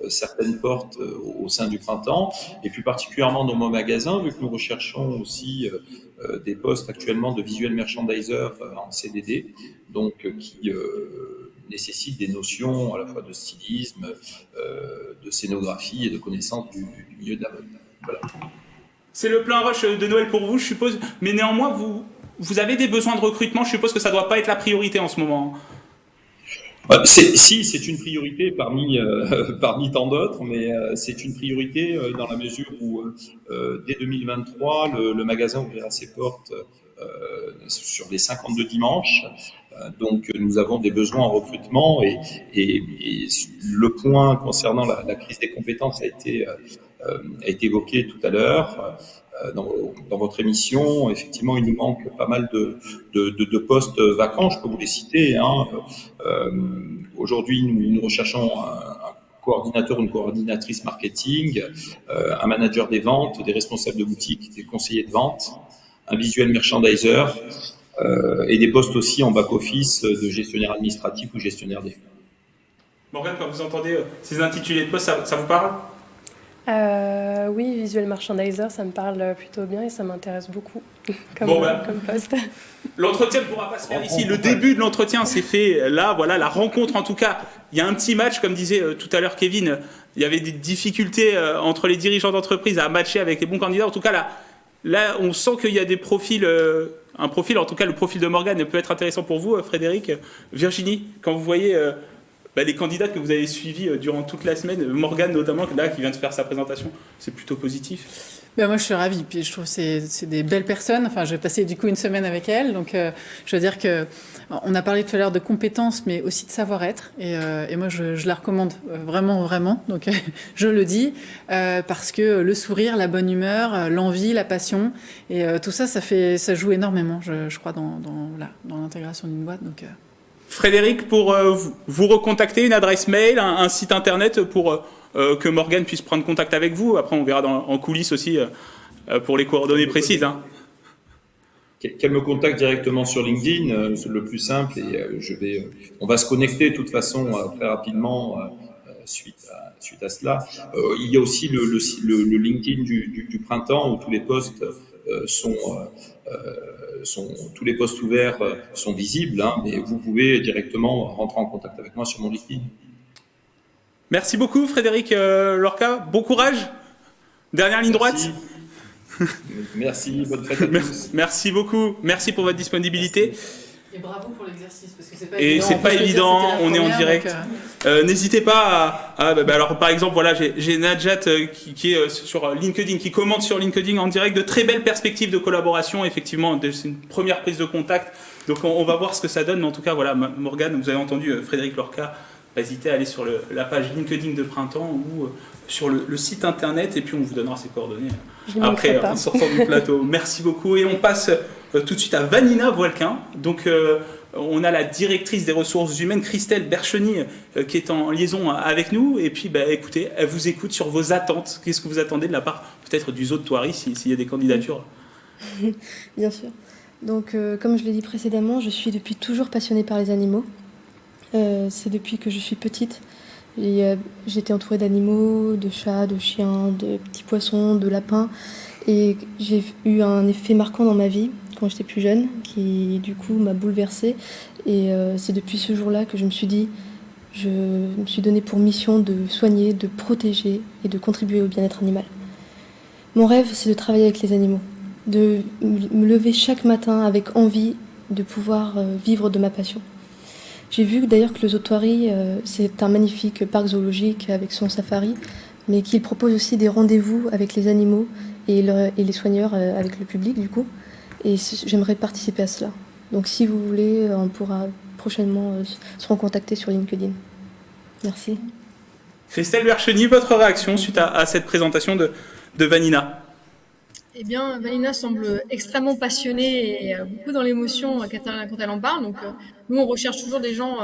Speaker 10: certaines portes au sein du printemps, et plus particulièrement dans mon magasin, vu que nous recherchons aussi des postes actuellement de visual merchandiser en CDD, donc qui nécessitent des notions à la fois de stylisme, de scénographie et de connaissance du milieu de la mode. Voilà.
Speaker 1: C'est le plein rush de Noël pour vous, je suppose, mais néanmoins, vous avez des besoins de recrutement, je suppose que ça ne doit pas être la priorité en ce moment.
Speaker 10: Si, c'est une priorité parmi tant d'autres, mais c'est une priorité dans la mesure où dès 2023, le magasin ouvrira ses portes sur les 52 dimanches. Donc nous avons des besoins en recrutement et le point concernant la crise des compétences a été évoqué tout à l'heure. Dans votre émission, effectivement, il nous manque pas mal de postes vacants. Je peux vous les citer. Aujourd'hui, nous recherchons un coordinateur ou une coordinatrice marketing, un manager des ventes, des responsables de boutique, des conseillers de vente, un visuel merchandiser et des postes aussi en back-office de gestionnaire administratif ou gestionnaire des flux.
Speaker 1: Morgane, quand vous entendez ces intitulés de postes, ça vous parle ?
Speaker 7: Oui, visual merchandiser, ça me parle plutôt bien et ça m'intéresse beaucoup comme poste.
Speaker 1: L'entretien ne pourra pas se faire ici. Le début de l'entretien s'est fait là, voilà, la rencontre en tout cas. Il y a un petit match, comme disait tout à l'heure Kevin, il y avait des difficultés entre les dirigeants d'entreprise à matcher avec les bons candidats. En tout cas, là on sent qu'il y a des profils, un profil, en tout cas le profil de Morgane peut être intéressant pour vous, Frédéric. Virginie, quand vous voyez les candidats que vous avez suivis durant toute la semaine, Morgane notamment, là, qui vient de faire sa présentation, c'est plutôt positif.
Speaker 2: Moi, je suis ravie. Puis je trouve que c'est des belles personnes. Enfin, j'ai passé du coup une semaine avec elles. Donc, je veux dire que on a parlé tout à l'heure de compétences, mais aussi de savoir-être. Et moi, je la recommande vraiment, vraiment. Donc, je le dis parce que le sourire, la bonne humeur, l'envie, la passion, et tout ça, ça joue énormément, je crois, dans l'intégration d'une boîte. Donc,
Speaker 1: Frédéric, pour vous recontacter, une adresse mail, un site internet pour que Morgane puisse prendre contact avec vous. Après, on verra en coulisses aussi pour les coordonnées précises.
Speaker 10: Qu'elle me contacte directement sur LinkedIn, c'est le plus simple. Et on va se connecter de toute façon très rapidement suite à cela. Il y a aussi le LinkedIn du printemps où tous les postes tous les postes ouverts sont visibles, mais vous pouvez directement rentrer en contact avec moi sur mon LinkedIn.
Speaker 1: Merci beaucoup Frédéric Lorca, bon courage, dernière ligne droite.
Speaker 10: Merci, bonne fête à tous.
Speaker 1: Merci beaucoup, merci pour votre disponibilité.
Speaker 2: Et bravo pour l'exercice, parce que c'est pas
Speaker 1: évident. Et c'est pas évident, on est en direct. N'hésitez pas alors par exemple, voilà, j'ai Najat qui est sur LinkedIn, qui commente sur LinkedIn en direct, de très belles perspectives de collaboration, effectivement, c'est une première prise de contact, donc on va voir ce que ça donne, mais en tout cas, voilà, Morgane, vous avez entendu Frédéric Lorca, pas hésiter à aller sur la page LinkedIn de Printemps ou sur le site internet, et puis on vous donnera ses coordonnées après en sortant du plateau. Merci beaucoup, et on passe tout de suite à Vanina Voilquin. Donc on a la directrice des ressources humaines, Christelle Bercheny, qui est en liaison avec nous, et puis écoutez, elle vous écoute sur vos attentes. Qu'est-ce que vous attendez de la part peut-être du zoo de Thoiry s'il y a des candidatures?
Speaker 8: Bien sûr. Donc comme je l'ai dit précédemment, je suis depuis toujours passionnée par les animaux. C'est depuis que je suis petite. J'étais entourée d'animaux, de chats, de chiens, de petits poissons, de lapins. Et j'ai eu un effet marquant dans ma vie quand j'étais plus jeune, qui du coup m'a bouleversée. Et c'est depuis ce jour-là que je me suis dit, je me suis donné pour mission de soigner, de protéger et de contribuer au bien-être animal. Mon rêve, c'est de travailler avec les animaux, de me lever chaque matin avec envie de pouvoir vivre de ma passion. J'ai vu d'ailleurs que le zoo de Thoiry, c'est un magnifique parc zoologique avec son safari, mais qu'il propose aussi des rendez-vous avec les animaux et les soigneurs avec le public du coup. Et j'aimerais participer à cela. Donc si vous voulez, on pourra prochainement se recontacter sur LinkedIn. Merci.
Speaker 1: Christelle Bercheny, votre réaction suite à cette présentation de Vanina?
Speaker 11: Eh bien, Vanina semble extrêmement passionnée et beaucoup dans l'émotion quand elle en parle. Donc, nous, on recherche toujours des gens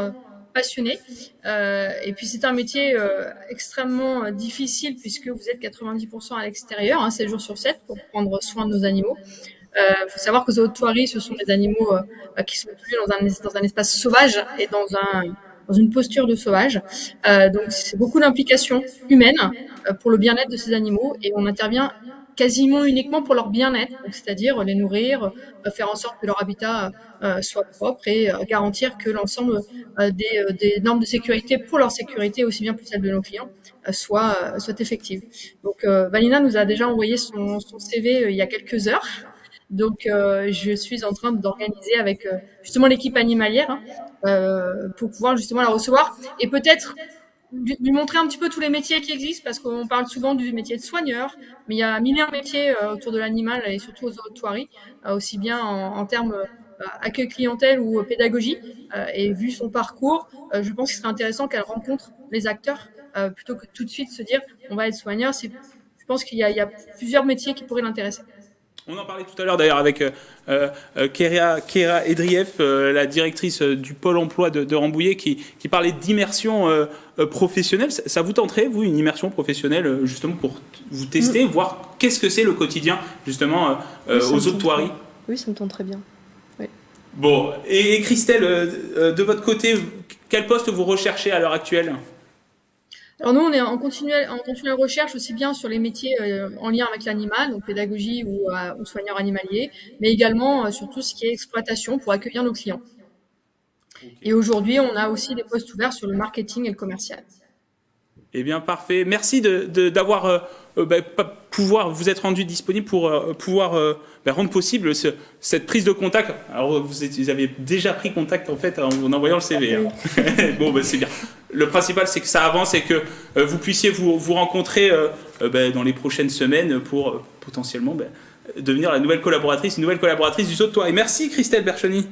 Speaker 11: passionnés. Et puis c'est un métier extrêmement difficile puisque vous êtes 90% à l'extérieur, 7 jours sur 7 pour prendre soin de nos animaux. Faut savoir que les Hautes-Thoiries, ce sont des animaux qui sont élevés dans un espace sauvage et dans une posture de sauvage. Donc c'est beaucoup d'implications humaines pour le bien-être de ces animaux et on intervient quasiment uniquement pour leur bien-être, c'est-à-dire les nourrir, faire en sorte que leur habitat soit propre et garantir que l'ensemble des normes de sécurité pour leur sécurité, aussi bien pour celle de nos clients, soit effective. Donc Vanina nous a déjà envoyé son CV il y a quelques heures. Donc je suis en train d'organiser avec justement l'équipe animalière pour pouvoir justement la recevoir et peut-être lui montrer un petit peu tous les métiers qui existent parce qu'on parle souvent du métier de soigneur, mais il y a mille et un métiers autour de l'animal et surtout aux Hautes-Thoiries, aussi bien en termes accueil clientèle ou pédagogie. Et vu son parcours, je pense qu'il serait intéressant qu'elle rencontre les acteurs plutôt que tout de suite se dire on va être soigneur. Je pense qu'il y a plusieurs métiers qui pourraient l'intéresser.
Speaker 1: On en parlait tout à l'heure d'ailleurs avec Kéra Edrieff, la directrice du pôle emploi de Rambouillet, qui parlait d'immersion professionnelle. Ça vous tenterait, vous, une immersion professionnelle, justement pour vous tester, voir qu'est-ce que c'est le quotidien, justement, aux Hautes-Thoiries?
Speaker 8: Oui, ça me tente très bien. Oui.
Speaker 1: Bon, et Christelle, de votre côté, quel poste vous recherchez à l'heure actuelle?
Speaker 11: Alors nous, on est en continuelle recherche aussi bien sur les métiers en lien avec l'animal, donc pédagogie ou soigneur animalier, mais également sur tout ce qui est exploitation pour accueillir nos clients. Okay. Et aujourd'hui, on a aussi des postes ouverts sur le marketing et le commercial.
Speaker 1: Eh bien, parfait. Merci d'avoir pouvoir vous être rendu disponible pour pouvoir rendre possible cette prise de contact. Alors, vous avez déjà pris contact en fait en envoyant le CV. Hein. Bon, c'est bien. Le principal, c'est que ça avance et que vous puissiez vous rencontrer dans les prochaines semaines pour potentiellement devenir une nouvelle collaboratrice du Hautes-Thoiries. Merci Christelle Bercheny.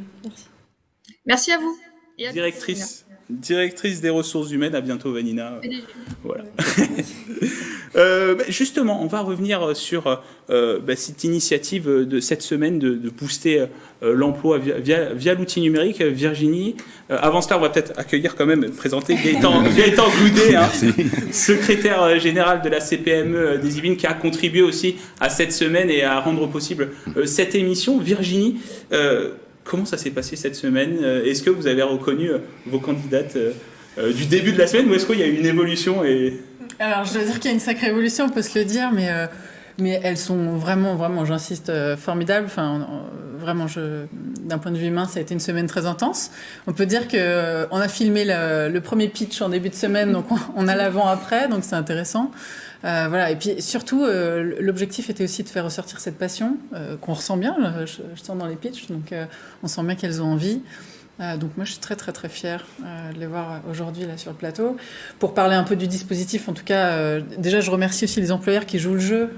Speaker 11: Merci à vous.
Speaker 1: Et à Directrice des ressources humaines, à bientôt Vanina. Voilà. Justement, on va revenir sur cette initiative de cette semaine de booster l'emploi via l'outil numérique. Virginie, avant cela, on va peut-être accueillir quand même, présenter Gaëtan Goudet, secrétaire général de la CPME des Yvelines, qui a contribué aussi à cette semaine et à rendre possible cette émission. Virginie, comment ça s'est passé cette semaine? Est-ce que vous avez reconnu vos candidates du début de la semaine ou est-ce qu'il y a eu une évolution
Speaker 2: Alors, je dois dire qu'il y a une sacrée évolution, on peut se le dire, mais elles sont vraiment, j'insiste, formidables. Enfin, vraiment, d'un point de vue humain, ça a été une semaine très intense. On peut dire qu'on a filmé le premier pitch en début de semaine, donc on a l'avant-après, donc c'est intéressant. Voilà. Et puis surtout, l'objectif était aussi de faire ressortir cette passion qu'on ressent bien, je sens dans les pitchs, donc on sent bien qu'elles ont envie. Donc moi je suis très fière de les voir aujourd'hui là sur le plateau. Pour parler un peu du dispositif, en tout cas, déjà je remercie aussi les employeurs qui jouent le jeu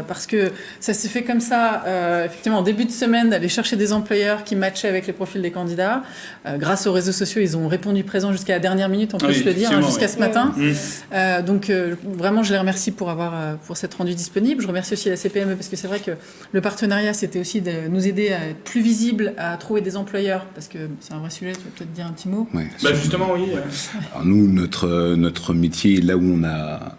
Speaker 2: parce que ça s'est fait comme ça, effectivement en début de semaine, d'aller chercher des employeurs qui matchaient avec les profils des candidats. Grâce aux réseaux sociaux, ils ont répondu présent jusqu'à la dernière minute, on peut se le dire, jusqu'à ce matin. Donc vraiment je les remercie pour s'être rendus disponibles. Je remercie aussi la CPME parce que c'est vrai que le partenariat c'était aussi de nous aider à être plus visibles, à trouver des employeurs parce que c'est un vrai sujet, tu vas peut-être dire un petit mot.
Speaker 12: Ouais,
Speaker 1: justement, oui.
Speaker 12: Alors nous, notre métier, là où on a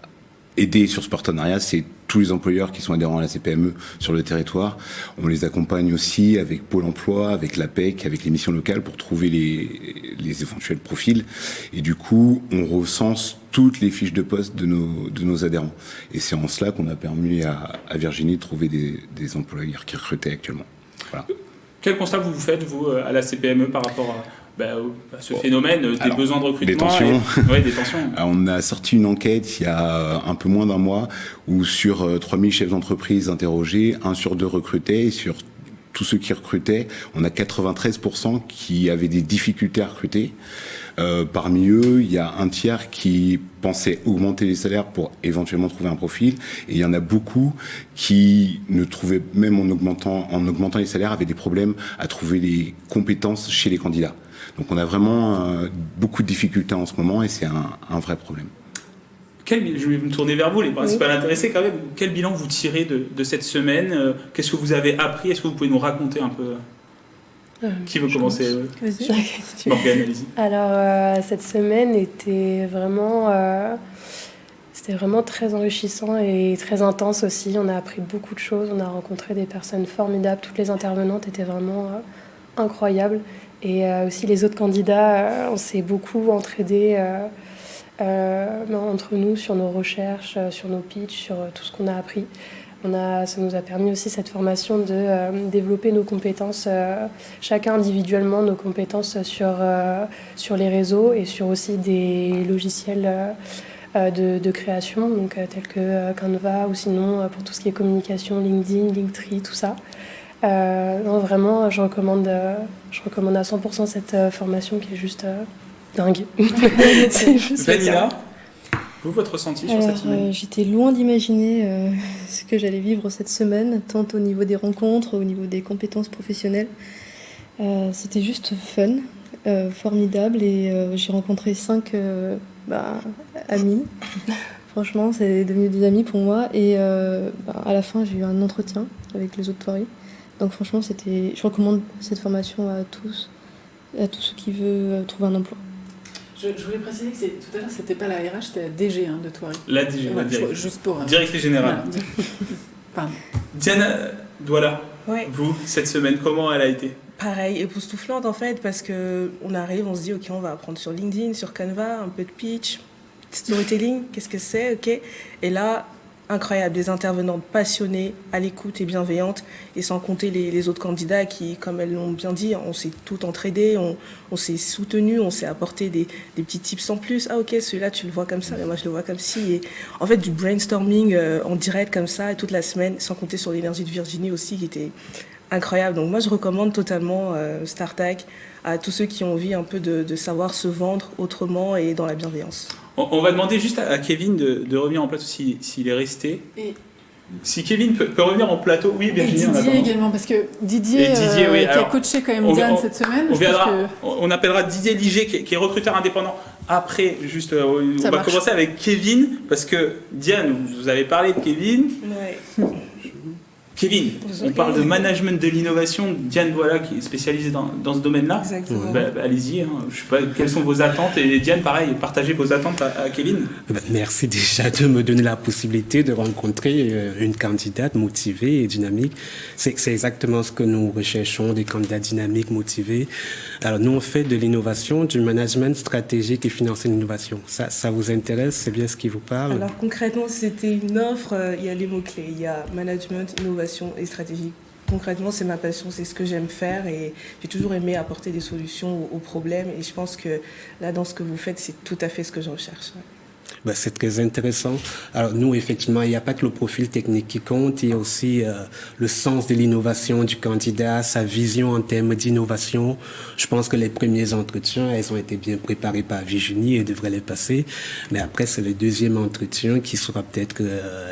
Speaker 12: aidé sur ce partenariat, c'est tous les employeurs qui sont adhérents à la CPME sur le territoire. On les accompagne aussi avec Pôle emploi, avec l'APEC, avec les missions locales pour trouver les éventuels profils. Et du coup, on recense toutes les fiches de poste de nos adhérents. Et c'est en cela qu'on a permis à Virginie de trouver des employeurs qui recrutaient actuellement. Voilà.
Speaker 1: Quel constat vous faites, vous, à la CPME par rapport à ce phénomène des besoins de recrutement? Des tensions.
Speaker 12: On a sorti une enquête il y a un peu moins d'un mois où sur 3000 chefs d'entreprise interrogés, 1 sur 2 recrutait et sur tous ceux qui recrutaient, on a 93% qui avaient des difficultés à recruter. Parmi eux, il y a un tiers qui pensait augmenter les salaires pour éventuellement trouver un profil. Et il y en a beaucoup qui ne trouvaient, même en augmentant les salaires, avaient des problèmes à trouver les compétences chez les candidats. Donc on a vraiment beaucoup de difficultés en ce moment et c'est un vrai problème.
Speaker 1: Je vais me tourner vers vous, les principaux intéressés quand même. Quel bilan vous tirez de cette semaine? Qu'est-ce que vous avez appris? Est-ce que vous pouvez nous raconter un peu? Qui veut commencer?
Speaker 7: Vas-y.
Speaker 1: Morgane, allez-y.
Speaker 7: Alors, cette semaine était c'était vraiment très enrichissant et très intense aussi. On a appris beaucoup de choses, on a rencontré des personnes formidables. Toutes les intervenantes étaient vraiment incroyables. Et aussi les autres candidats, on s'est beaucoup entraidés entre nous sur nos recherches, sur nos pitchs, sur tout ce qu'on a appris. Ça nous a permis aussi cette formation de développer nos compétences, chacun individuellement, nos compétences sur les réseaux et sur aussi des logiciels de création, donc tels que Canva ou sinon pour tout ce qui est communication, LinkedIn, Linktree, tout ça. Non, vraiment, je recommande à 100% cette formation qui est juste dingue.
Speaker 1: C'est juste Vanilla, vous, votre ressenti sur cette semaine?
Speaker 8: J'étais loin d'imaginer ce que j'allais vivre cette semaine, tant au niveau des rencontres, au niveau des compétences professionnelles. C'était juste fun, formidable, et j'ai rencontré 5 amis. Franchement, c'est devenu des amis pour moi. Et à la fin, j'ai eu un entretien avec les autres Toiries. Donc franchement, je recommande cette formation à tous ceux qui veulent trouver un emploi.
Speaker 2: Je voulais préciser que tout à l'heure, c'était pas la RH, c'était la DG de Toiries.
Speaker 1: La DG,
Speaker 2: juste pour...
Speaker 1: Directrice générale.
Speaker 2: Voilà. Pardon.
Speaker 1: Diane Douala,
Speaker 9: Ouais.
Speaker 1: vous, cette semaine, comment elle a été?
Speaker 9: Pareil, époustouflante en fait, parce qu'on arrive, on se dit, ok, on va apprendre sur LinkedIn, sur Canva, un peu de pitch, storytelling, qu'est-ce que c'est, ok. Et là, incroyable, des intervenantes passionnées, à l'écoute et bienveillantes, et sans compter les autres candidats qui, comme elles l'ont bien dit, on s'est tout entraidés, on s'est soutenus, on s'est apporté des petits tips en plus. Ah ok, celui-là tu le vois comme ça, mais moi je le vois comme ci. Et en fait, du brainstorming en direct comme ça, toute la semaine, sans compter sur l'énergie de Virginie aussi, qui était incroyable. Donc moi je recommande totalement StarTAC à tous ceux qui ont envie un peu de savoir se vendre autrement et dans la bienveillance.
Speaker 1: On va demander juste à Kevin de revenir en plateau s'il est resté.
Speaker 2: Et
Speaker 1: si Kevin peut revenir en plateau, oui, Virginie.
Speaker 2: Et Didier également, parce que Didier, oui, qui a coaché quand même Diane cette semaine.
Speaker 1: On appellera Didier Liger, qui est recruteur indépendant. Après, juste, on va commencer avec Kevin, parce que Diane, vous avez parlé de Kevin.
Speaker 9: Ouais.
Speaker 1: Kevin, on parle de management de l'innovation. Diane Douala, qui est spécialisée dans ce domaine-là.
Speaker 9: Exactement.
Speaker 1: Allez-y, je sais pas, quelles sont vos attentes? Et Diane, pareil, partagez vos attentes à Kevin.
Speaker 6: Merci déjà de me donner la possibilité de rencontrer une candidate motivée et dynamique. C'est exactement ce que nous recherchons, des candidats dynamiques, motivés. Alors nous, on fait de l'innovation, du management stratégique et financier d'innovation. Ça vous intéresse? C'est bien ce qui vous parle?
Speaker 9: Alors concrètement, c'était une offre, il y a les mots-clés, il y a management, innovation et stratégie. Concrètement, c'est ma passion, c'est ce que j'aime faire et j'ai toujours aimé apporter des solutions aux problèmes et je pense que là, dans ce que vous faites, c'est tout à fait ce que je recherche. Ouais.
Speaker 6: C'est très intéressant. Alors nous, effectivement, il n'y a pas que le profil technique qui compte, il y a aussi le sens de l'innovation du candidat, sa vision en termes d'innovation. Je pense que les premiers entretiens, elles ont été bien préparées par Virginie et devraient les passer. Mais après, c'est le deuxième entretien qui sera peut-être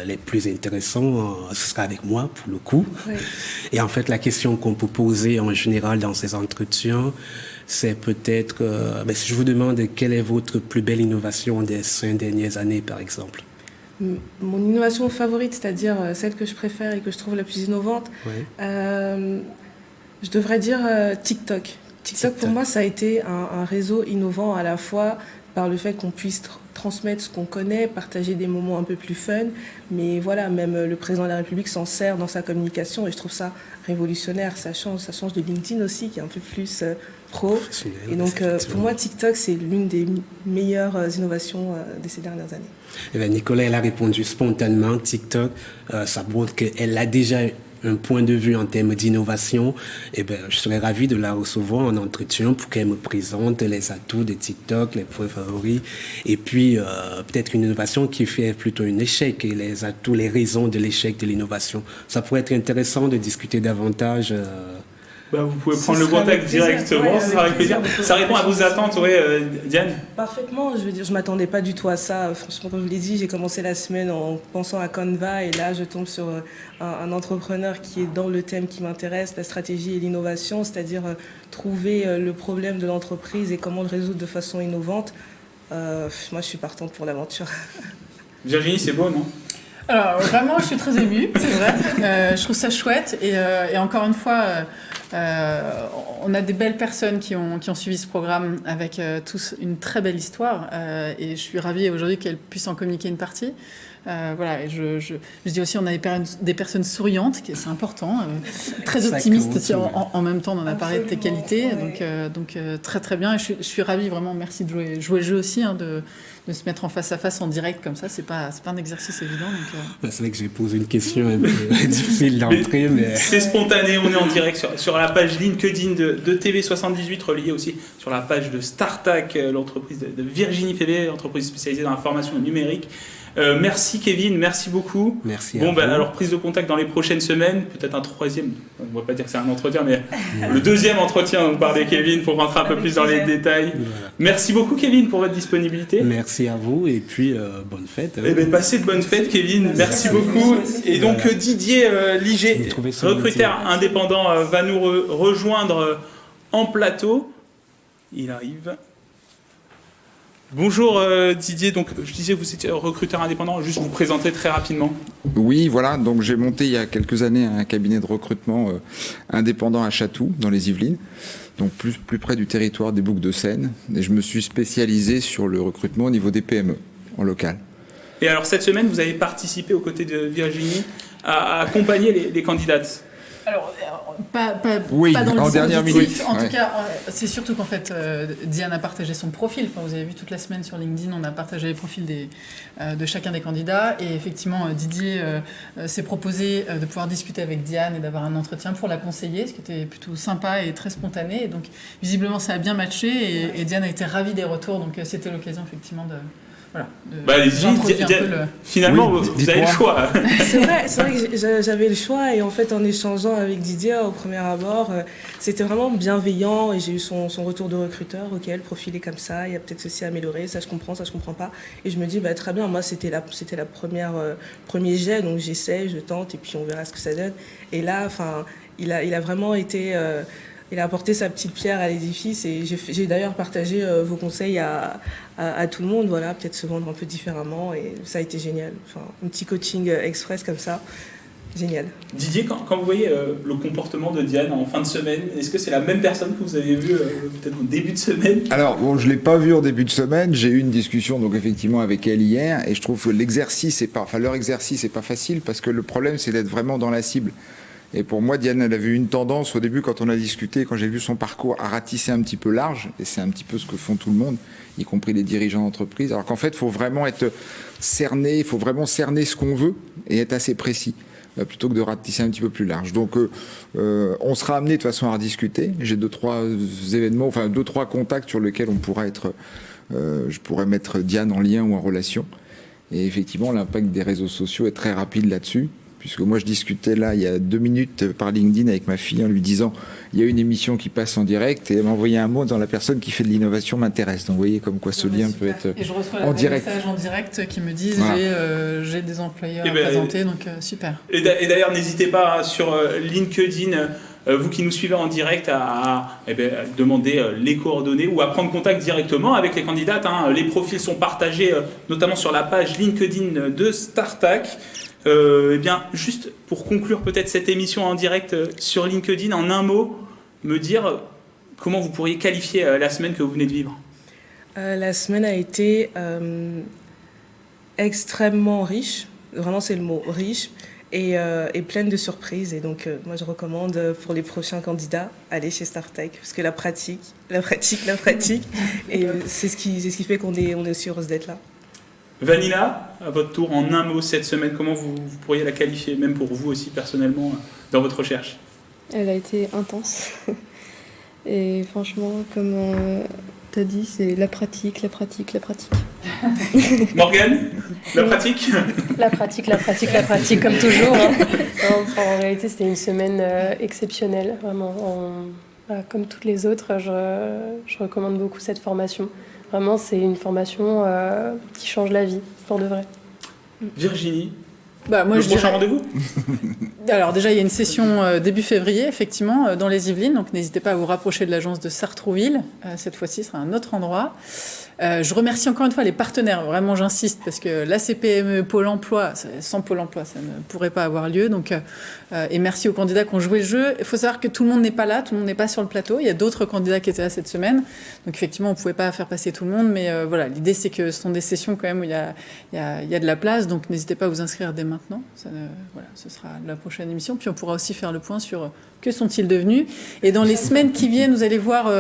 Speaker 6: les plus intéressants. Ce sera avec moi, pour le coup. Oui. Et en fait, la question qu'on peut poser en général dans ces entretiens, c'est peut-être, si je vous demande quelle est votre plus belle innovation des 5 dernières années, par exemple.
Speaker 9: Mon innovation favorite, c'est-à-dire celle que je préfère et que je trouve la plus innovante, oui. Je devrais dire TikTok. TikTok, pour moi, ça a été un réseau innovant à la fois par le fait qu'on puisse transmettre ce qu'on connaît, partager des moments un peu plus fun, mais voilà, même le président de la République s'en sert dans sa communication et je trouve ça révolutionnaire. Ça change de LinkedIn aussi, qui est un peu plus pro. Et donc, pour moi, TikTok, c'est l'une des meilleures innovations de ces dernières années.
Speaker 6: Eh bien, Nicolas, elle a répondu spontanément. TikTok, ça montre qu'elle a déjà un point de vue en termes d'innovation. Eh bien, je serais ravi de la recevoir en entretien pour qu'elle me présente les atouts de TikTok, les points favoris, et puis peut-être une innovation qui fait plutôt un échec et les atouts, les raisons de l'échec de l'innovation. Ça pourrait être intéressant de discuter davantage.
Speaker 1: Vous pouvez prendre le contact directement, ça sera avec plaisir. Ça répond à vos attentes, Diane?
Speaker 9: Parfaitement, je veux dire, je ne m'attendais pas du tout à ça. Franchement, comme je l'ai dit, j'ai commencé la semaine en pensant à Canva et là, je tombe sur un entrepreneur qui est dans le thème qui m'intéresse, la stratégie et l'innovation, c'est-à-dire trouver le problème de l'entreprise et comment le résoudre de façon innovante. Moi, je suis partante pour l'aventure.
Speaker 1: Virginie, c'est beau, non?
Speaker 2: Alors, vraiment, je suis très émue, c'est vrai. Je trouve ça chouette et encore une fois... On a des belles personnes qui ont suivi ce programme avec tous une très belle histoire et je suis ravie aujourd'hui qu'elles puissent en communiquer une partie. Voilà, et je dis aussi, on a des personnes souriantes, c'est important, très optimistes aussi, en même temps, on en a parlé de tes qualités, donc très très bien, et je suis ravie, vraiment, merci de jouer le jeu aussi, de se mettre en face à face en direct comme ça, c'est pas un exercice évident.
Speaker 6: C'est vrai que j'ai posé une question un peu difficile d'entrée, mais...
Speaker 1: C'est spontané, on est en direct sur la page LinkedIn de TV78, reliée aussi sur la page de StarTAC, l'entreprise de Virginie Févé, entreprise spécialisée dans la formation numérique. Merci Kevin, merci beaucoup.
Speaker 6: Merci.
Speaker 1: Alors prise de contact dans les prochaines semaines, peut-être un troisième, on ne va pas dire que c'est un entretien, mais le deuxième entretien donc, par des Kevin pour rentrer un peu plus dans les détails. Voilà. Merci beaucoup Kevin pour votre disponibilité.
Speaker 6: Merci à vous et puis bonne fête.
Speaker 1: Et bien passez de bonnes fêtes Kevin, merci beaucoup. Et donc voilà. Didier Liger, recruteur indépendant, va nous rejoindre en plateau. Il arrive. Bonjour Didier, donc je disais vous étiez recruteur indépendant, juste vous présenter très rapidement.
Speaker 13: Oui, voilà, donc j'ai monté il y a quelques années un cabinet de recrutement indépendant à Chatou, dans les Yvelines, donc plus près du territoire des Bouques de Seine, et je me suis spécialisé sur le recrutement au niveau des PME, en local.
Speaker 1: Et alors cette semaine, vous avez participé aux côtés de Virginie à accompagner les candidates.
Speaker 2: Alors, pas dans le
Speaker 13: en
Speaker 2: sens
Speaker 13: dernière minute.
Speaker 2: En tout cas, c'est surtout qu'en fait, Diane a partagé son profil. Enfin, vous avez vu toute la semaine sur LinkedIn, on a partagé les profils de chacun des candidats. Et effectivement, Didier s'est proposé de pouvoir discuter avec Diane et d'avoir un entretien pour la conseiller, ce qui était plutôt sympa et très spontané. Et donc, visiblement, ça a bien matché. Et Diane a été ravie des retours. Donc, c'était l'occasion, effectivement, de... Voilà,
Speaker 1: finalement, vous avez le choix.
Speaker 9: C'est vrai que j'avais le choix et en fait, en échangeant avec Didier au premier abord, c'était vraiment bienveillant et j'ai eu son retour de recruteur. Ok, le profil est comme ça, il y a peut-être ceci à améliorer, ça je comprends pas. Et je me dis, très bien, moi c'était la premier jet, donc j'essaie, je tente et puis on verra ce que ça donne. Et là, il a vraiment été... il a apporté sa petite pierre à l'édifice et j'ai d'ailleurs partagé vos conseils à tout le monde, voilà, peut-être se vendre un peu différemment et ça a été génial. Un petit coaching express comme ça, génial.
Speaker 1: Didier, quand vous voyez le comportement de Diane en fin de semaine, est-ce que c'est la même personne que vous avez vue peut-être au début de semaine ?
Speaker 13: Alors, bon, je ne l'ai pas vue en début de semaine, j'ai eu une discussion donc effectivement avec elle hier et je trouve que leur exercice n'est pas facile parce que le problème c'est d'être vraiment dans la cible. Et pour moi, Diane, elle avait eu une tendance au début, quand on a discuté, quand j'ai vu son parcours, à ratisser un petit peu large. Et c'est un petit peu ce que font tout le monde, y compris les dirigeants d'entreprise. Alors qu'en fait, il faut vraiment être cerné, il faut vraiment cerner ce qu'on veut et être assez précis, plutôt que de ratisser un petit peu plus large. Donc, on sera amené de toute façon à rediscuter. J'ai 2-3 contacts sur lesquels on pourra être, je pourrais mettre Diane en lien ou en relation. Et effectivement, l'impact des réseaux sociaux est très rapide là-dessus. Puisque moi je discutais là il y a 2 minutes par LinkedIn avec ma fille en lui disant il y a une émission qui passe en direct et elle m'a envoyé un mot dans la personne qui fait de l'innovation m'intéresse. Donc vous voyez comme quoi ce lien peut être
Speaker 2: et je reçois
Speaker 13: en direct.
Speaker 2: Des messages en direct qui me disent j'ai des employeurs à présenter, donc super.
Speaker 1: Et d'ailleurs n'hésitez pas sur LinkedIn, vous qui nous suivez en direct, à demander les coordonnées ou à prendre contact directement avec les candidates. Les profils sont partagés notamment sur la page LinkedIn de StarTAC. Juste pour conclure peut-être cette émission en direct sur LinkedIn, en un mot, me dire comment vous pourriez qualifier la semaine que vous venez de vivre.
Speaker 9: La semaine a été extrêmement riche, vraiment c'est le mot, riche, et pleine de surprises. Et donc moi je recommande pour les prochains candidats, aller chez StarTAC, parce que la pratique, et c'est ce qui fait qu'on est aussi heureuse d'être là.
Speaker 1: Vanilla, à votre tour, en un mot, cette semaine, comment vous pourriez la qualifier, même pour vous aussi personnellement, dans votre recherche ?
Speaker 8: Elle a été intense. Et franchement, comme tu as dit, c'est la pratique.
Speaker 1: Morgane, la pratique ?
Speaker 7: La pratique, comme toujours. En réalité, c'était une semaine exceptionnelle, vraiment. Comme toutes les autres, je recommande beaucoup cette formation. Vraiment, c'est une formation qui change la vie, pour de vrai.
Speaker 1: Virginie,
Speaker 2: moi,
Speaker 1: le prochain rendez-vous ?
Speaker 2: Alors déjà, il y a une session début février, effectivement, dans les Yvelines. Donc n'hésitez pas à vous rapprocher de l'agence de Sartrouville. Cette fois-ci, ce sera un autre endroit. Je remercie encore une fois les partenaires, vraiment j'insiste, parce que l'ACPME, Pôle emploi, sans Pôle emploi, ça ne pourrait pas avoir lieu. Donc, et merci aux candidats qui ont joué le jeu. Il faut savoir que tout le monde n'est pas là, tout le monde n'est pas sur le plateau. Il y a d'autres candidats qui étaient là cette semaine. Donc effectivement, on ne pouvait pas faire passer tout le monde. Mais voilà, l'idée c'est que ce sont des sessions quand même où il y a de la place. Donc n'hésitez pas à vous inscrire dès maintenant. Voilà, ce sera la prochaine émission. Puis on pourra aussi faire le point sur que sont-ils devenus. Et dans les semaines qui viennent, vous allez voir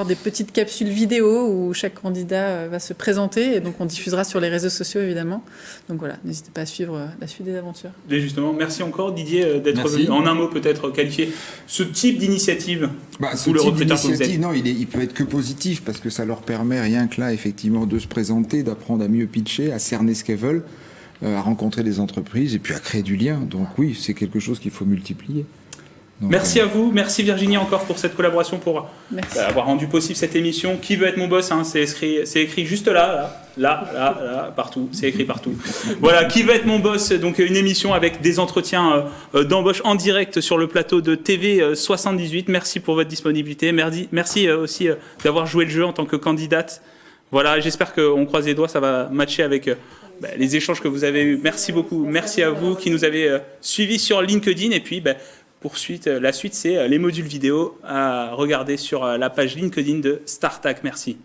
Speaker 2: des petites capsules vidéo où chaque candidat va se présenter. Et donc on diffusera sur les réseaux sociaux évidemment. Donc voilà, n'hésitez pas à suivre la suite des aventures.
Speaker 1: Et justement, merci encore Didier d'être venu. En un mot peut-être qualifier ce type d'initiative.
Speaker 13: Ce type d'initiative, non, il peut être que positif parce que ça leur permet rien que là effectivement de se présenter, d'apprendre à mieux pitcher, à cerner ce qu'elles veulent, à rencontrer des entreprises et puis à créer du lien. Donc oui, c'est quelque chose qu'il faut multiplier. Donc,
Speaker 1: merci à vous, merci Virginie encore pour cette collaboration, pour avoir rendu possible cette émission. Qui veut être mon boss, c'est écrit juste là, partout, c'est écrit partout. Voilà, qui veut être mon boss, donc une émission avec des entretiens d'embauche en direct sur le plateau de TV 78. Merci pour votre disponibilité, merci aussi d'avoir joué le jeu en tant que candidate. Voilà, j'espère qu'on croise les doigts, ça va matcher avec les échanges que vous avez eus. Merci beaucoup, merci à vous qui nous avez suivis sur LinkedIn et puis la suite, c'est les modules vidéo à regarder sur la page LinkedIn de StarTAC. Merci.